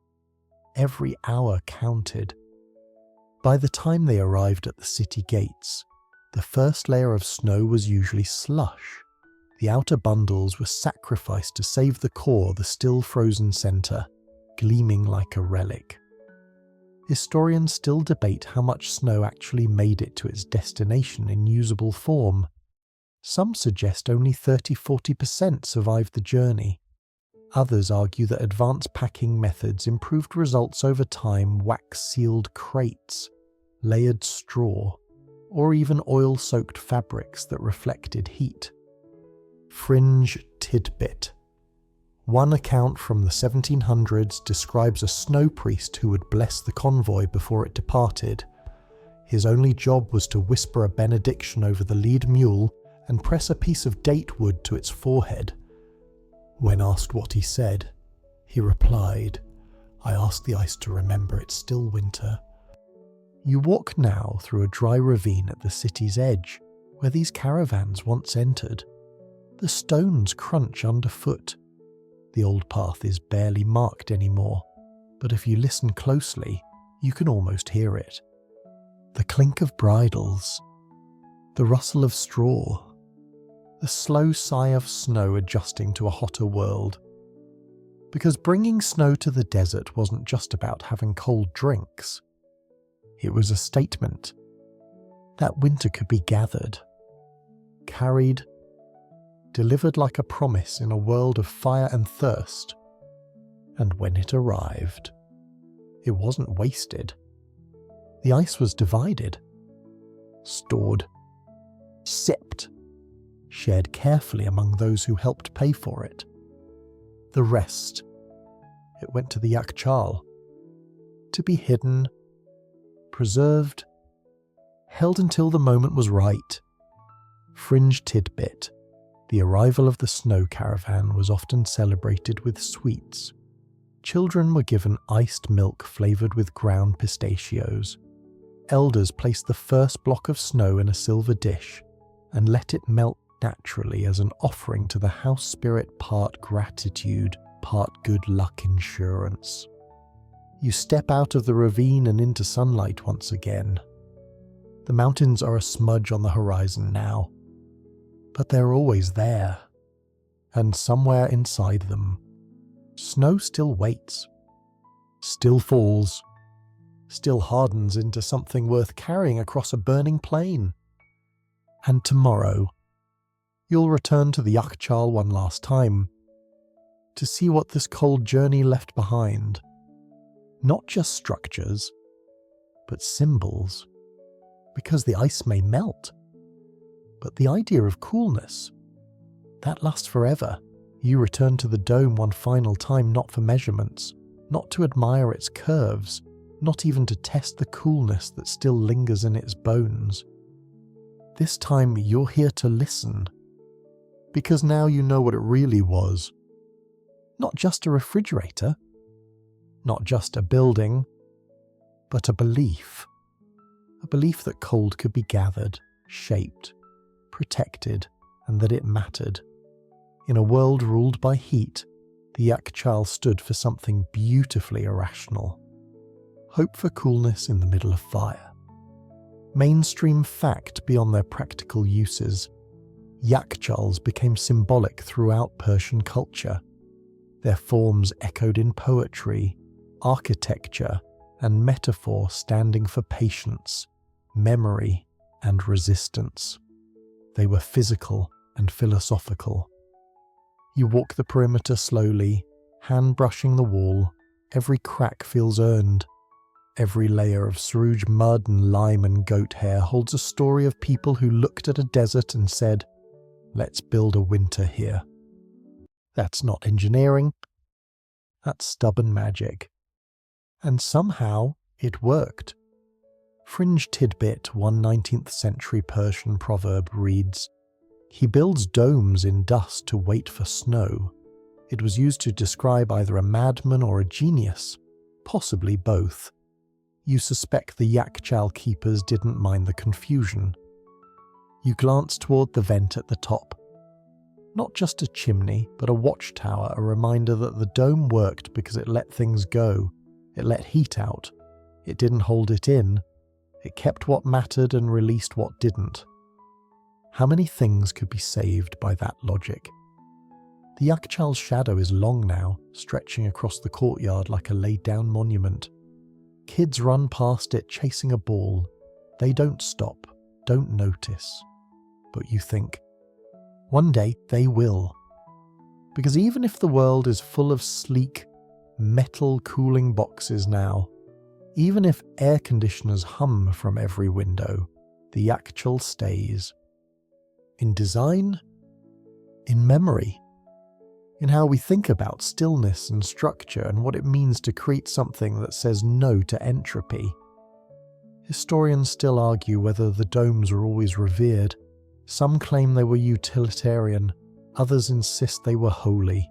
Every hour counted. By the time they arrived at the city gates, the first layer of snow was usually slush. The outer bundles were sacrificed to save the core, the still frozen center, gleaming like a relic. Historians still debate how much snow actually made it to its destination in usable form. Some suggest only 30–40% survived the journey. Others argue that advanced packing methods improved results over time: wax-sealed crates, layered straw, or even oil-soaked fabrics that reflected heat. Fringe tidbit. One account from the 1700s describes a snow priest who would bless the convoy before it departed. His only job was to whisper a benediction over the lead mule and press a piece of date wood to its forehead. When asked what he said, he replied, "I ask the ice to remember it's still winter." You walk now through a dry ravine at the city's edge, where these caravans once entered. The stones crunch underfoot. The old path is barely marked anymore, but if you listen closely, you can almost hear it. The clink of bridles, the rustle of straw, the slow sigh of snow adjusting to a hotter world. Because bringing snow to the desert wasn't just about having cold drinks. It was a statement that winter could be gathered, carried, delivered like a promise in a world of fire and thirst. And when it arrived, it wasn't wasted. The ice was divided, stored, sipped, shared carefully among those who helped pay for it. The rest, it went to the yakhchāl, to be hidden, preserved, held until the moment was right. Fringe tidbit. The arrival of the snow caravan was often celebrated with sweets. Children were given iced milk flavoured with ground pistachios. Elders placed the first block of snow in a silver dish and let it melt naturally as an offering to the house spirit, part gratitude, part good luck insurance. You step out of the ravine and into sunlight once again. The mountains are a smudge on the horizon now, but they're always there. And somewhere inside them, snow still waits, still falls, still hardens into something worth carrying across a burning plain. And tomorrow, you'll return to the yakhchāl one last time, to see what this cold journey left behind. Not just structures, but symbols, because the ice may melt. But the idea of coolness, that lasts forever. You return to the dome one final time, not for measurements, not to admire its curves, not even to test the coolness that still lingers in its bones. This time you're here to listen, because now you know what it really was. Not just a refrigerator, not just a building, but a belief. A belief that cold could be gathered, shaped, protected, and that it mattered. In a world ruled by heat, the yakhchāl stood for something beautifully irrational. Hope for coolness in the middle of fire. Mainstream fact beyond their practical uses, yakhchāls became symbolic throughout Persian culture. Their forms echoed in poetry, architecture, and metaphor, standing for patience, memory, and resistance. They were physical and philosophical. You walk the perimeter slowly, hand brushing the wall. Every crack feels earned. Every layer of sarouj mud and lime and goat hair holds a story of people who looked at a desert and said, "Let's build a winter here." That's not engineering. That's stubborn magic. And somehow it worked. Fringe tidbit, one 19th century Persian proverb reads, "He builds domes in dust to wait for snow." It was used to describe either a madman or a genius, possibly both. You suspect the yakhchāl keepers didn't mind the confusion. You glance toward the vent at the top. Not just a chimney, but a watchtower, a reminder that the dome worked because it let things go. It let heat out. It didn't hold it in. It kept what mattered and released what didn't. How many things could be saved by that logic? The yakhchāl's shadow is long now, stretching across the courtyard like a laid-down monument. Kids run past it chasing a ball. They don't stop, don't notice. But you think, one day they will. Because even if the world is full of sleek, metal cooling boxes now, even if air conditioners hum from every window, the yakhchāl stays. In design, in memory, in how we think about stillness and structure and what it means to create something that says no to entropy. Historians still argue whether the domes were always revered. Some claim they were utilitarian, others insist they were holy.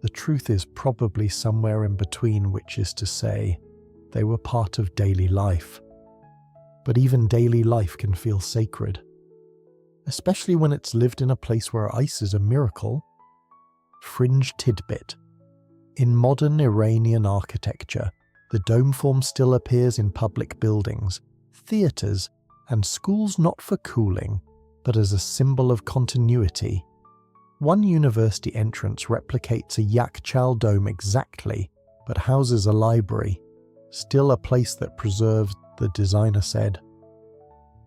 The truth is probably somewhere in between, which is to say, they were part of daily life. But even daily life can feel sacred, especially when it's lived in a place where ice is a miracle. Fringe tidbit. In modern Iranian architecture, the dome form still appears in public buildings, theatres, and schools, not for cooling, but as a symbol of continuity. One university entrance replicates a yakhchāl dome exactly, but houses a library, still a place that preserves, the designer said.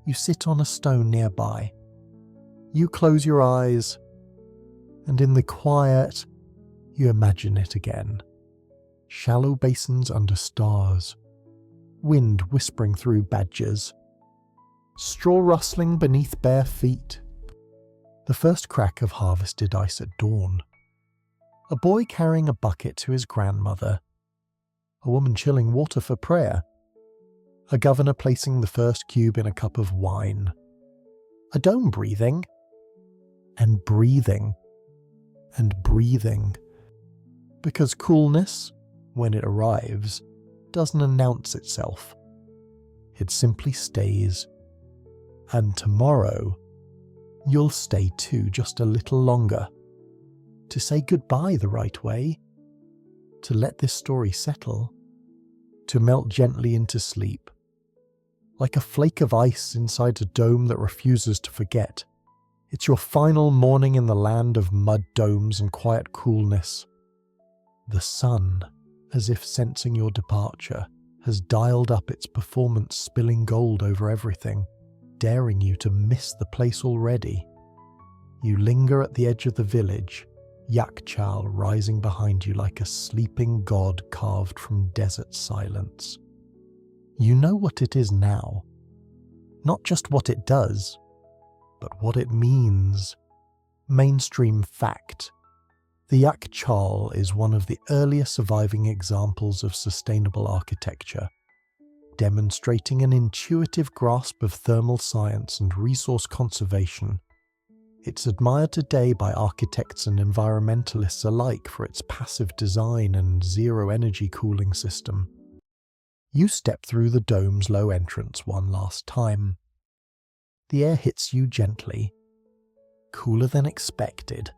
You sit on a stone nearby. You close your eyes, and in the quiet, you imagine it again. Shallow basins under stars, wind whispering through badgers, straw rustling beneath bare feet, the first crack of harvested ice at dawn, a boy carrying a bucket to his grandmother, a woman chilling water for prayer, a governor placing the first cube in a cup of wine, a dome breathing, and breathing, and breathing, because coolness, when it arrives, doesn't announce itself. It simply stays. And tomorrow, You'll stay too just a little longer, to say goodbye the right way, to let this story settle, to melt gently into sleep, like a flake of ice inside a dome that refuses to forget. It's your final morning in the land of mud domes and quiet coolness. The sun, as if sensing your departure, has dialed up its performance, spilling gold over everything, daring you to miss the place already. You linger at the edge of the village, yakhchāl rising behind you like a sleeping god carved from desert silence. You know what it is now. Not just what it does, but what it means. Mainstream fact. The yakhchāl is one of the earliest surviving examples of sustainable architecture, demonstrating an intuitive grasp of thermal science and resource conservation. It's admired today by architects and environmentalists alike for its passive design and zero-energy cooling system. You step through the dome's low entrance one last time. The air hits you gently, cooler than expected.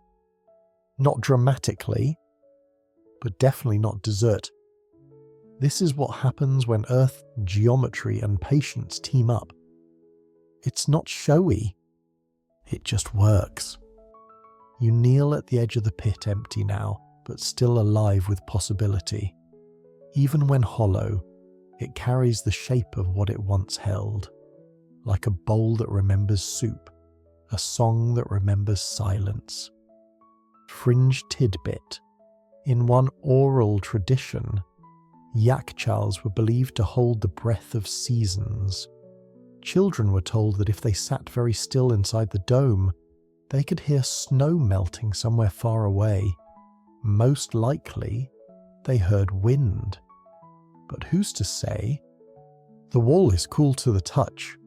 Not dramatically, but definitely not dessert. This is what happens when Earth, geometry, and patience team up. It's not showy. It just works. You kneel at the edge of the pit, empty now, but still alive with possibility. Even when hollow, it carries the shape of what it once held, like a bowl that remembers soup, a song that remembers silence. Fringe tidbit. In one oral tradition, yakhchāls were believed to hold the breath of seasons. Children were told that if they sat very still inside the dome, they could hear snow melting somewhere far away. Most likely, they heard wind. But who's to say? The wall is cool to the touch.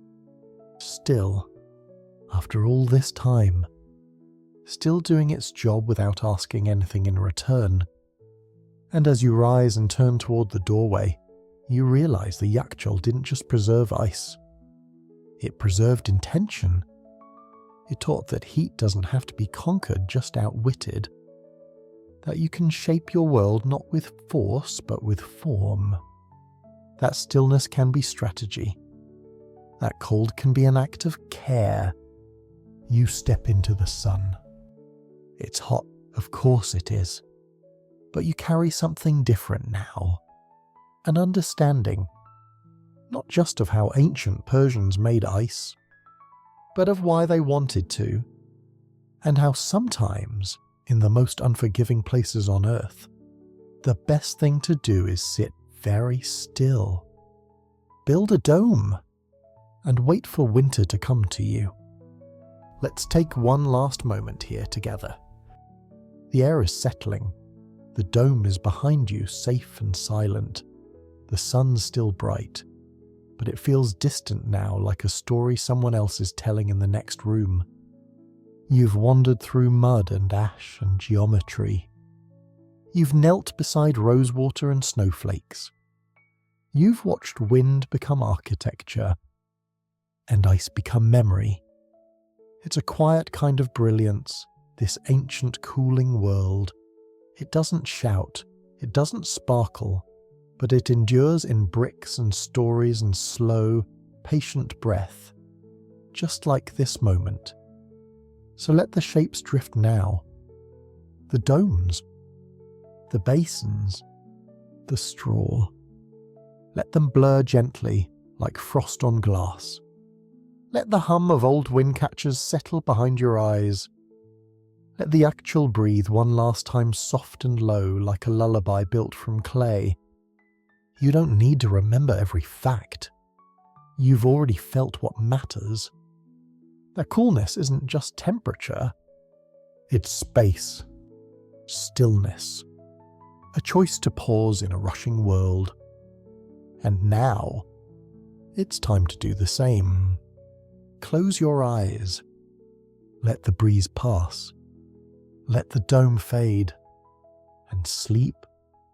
Still, after all this time, still doing its job without asking anything in return. And as you rise and turn toward the doorway, you realize the yakhchāl didn't just preserve ice. It preserved intention. It taught that heat doesn't have to be conquered, just outwitted. That you can shape your world not with force, but with form. That stillness can be strategy. That cold can be an act of care. You step into the sun. It's hot, of course it is. But you carry something different now. An understanding. Not just of how ancient Persians made ice, but of why they wanted to, and how sometimes, in the most unforgiving places on Earth, the best thing to do is sit very still. Build a dome, and wait for winter to come to you. Let's take one last moment here together. The air is settling. The dome is behind you, safe and silent. The sun's still bright, but it feels distant now, like a story someone else is telling in the next room. You've wandered through mud and ash and geometry. You've knelt beside rosewater and snowflakes. You've watched wind become architecture, and ice become memory. It's a quiet kind of brilliance, this ancient cooling world. It doesn't shout, it doesn't sparkle, but it endures in bricks and stories and slow, patient breath, just like this moment. So let the shapes drift now. The domes, the basins, the straw. Let them blur gently, like frost on glass. Let the hum of old windcatchers settle behind your eyes. Let the yakhchāl breathe one last time, soft and low, like a lullaby built from clay. You don't need to remember every fact. You've already felt what matters. That coolness isn't just temperature. It's space, stillness, a choice to pause in a rushing world. And now, it's time to do the same. Close your eyes. Let the breeze pass. Let the dome fade. And sleep,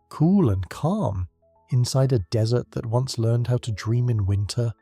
cool and calm, inside a desert that once learned how to dream in winter.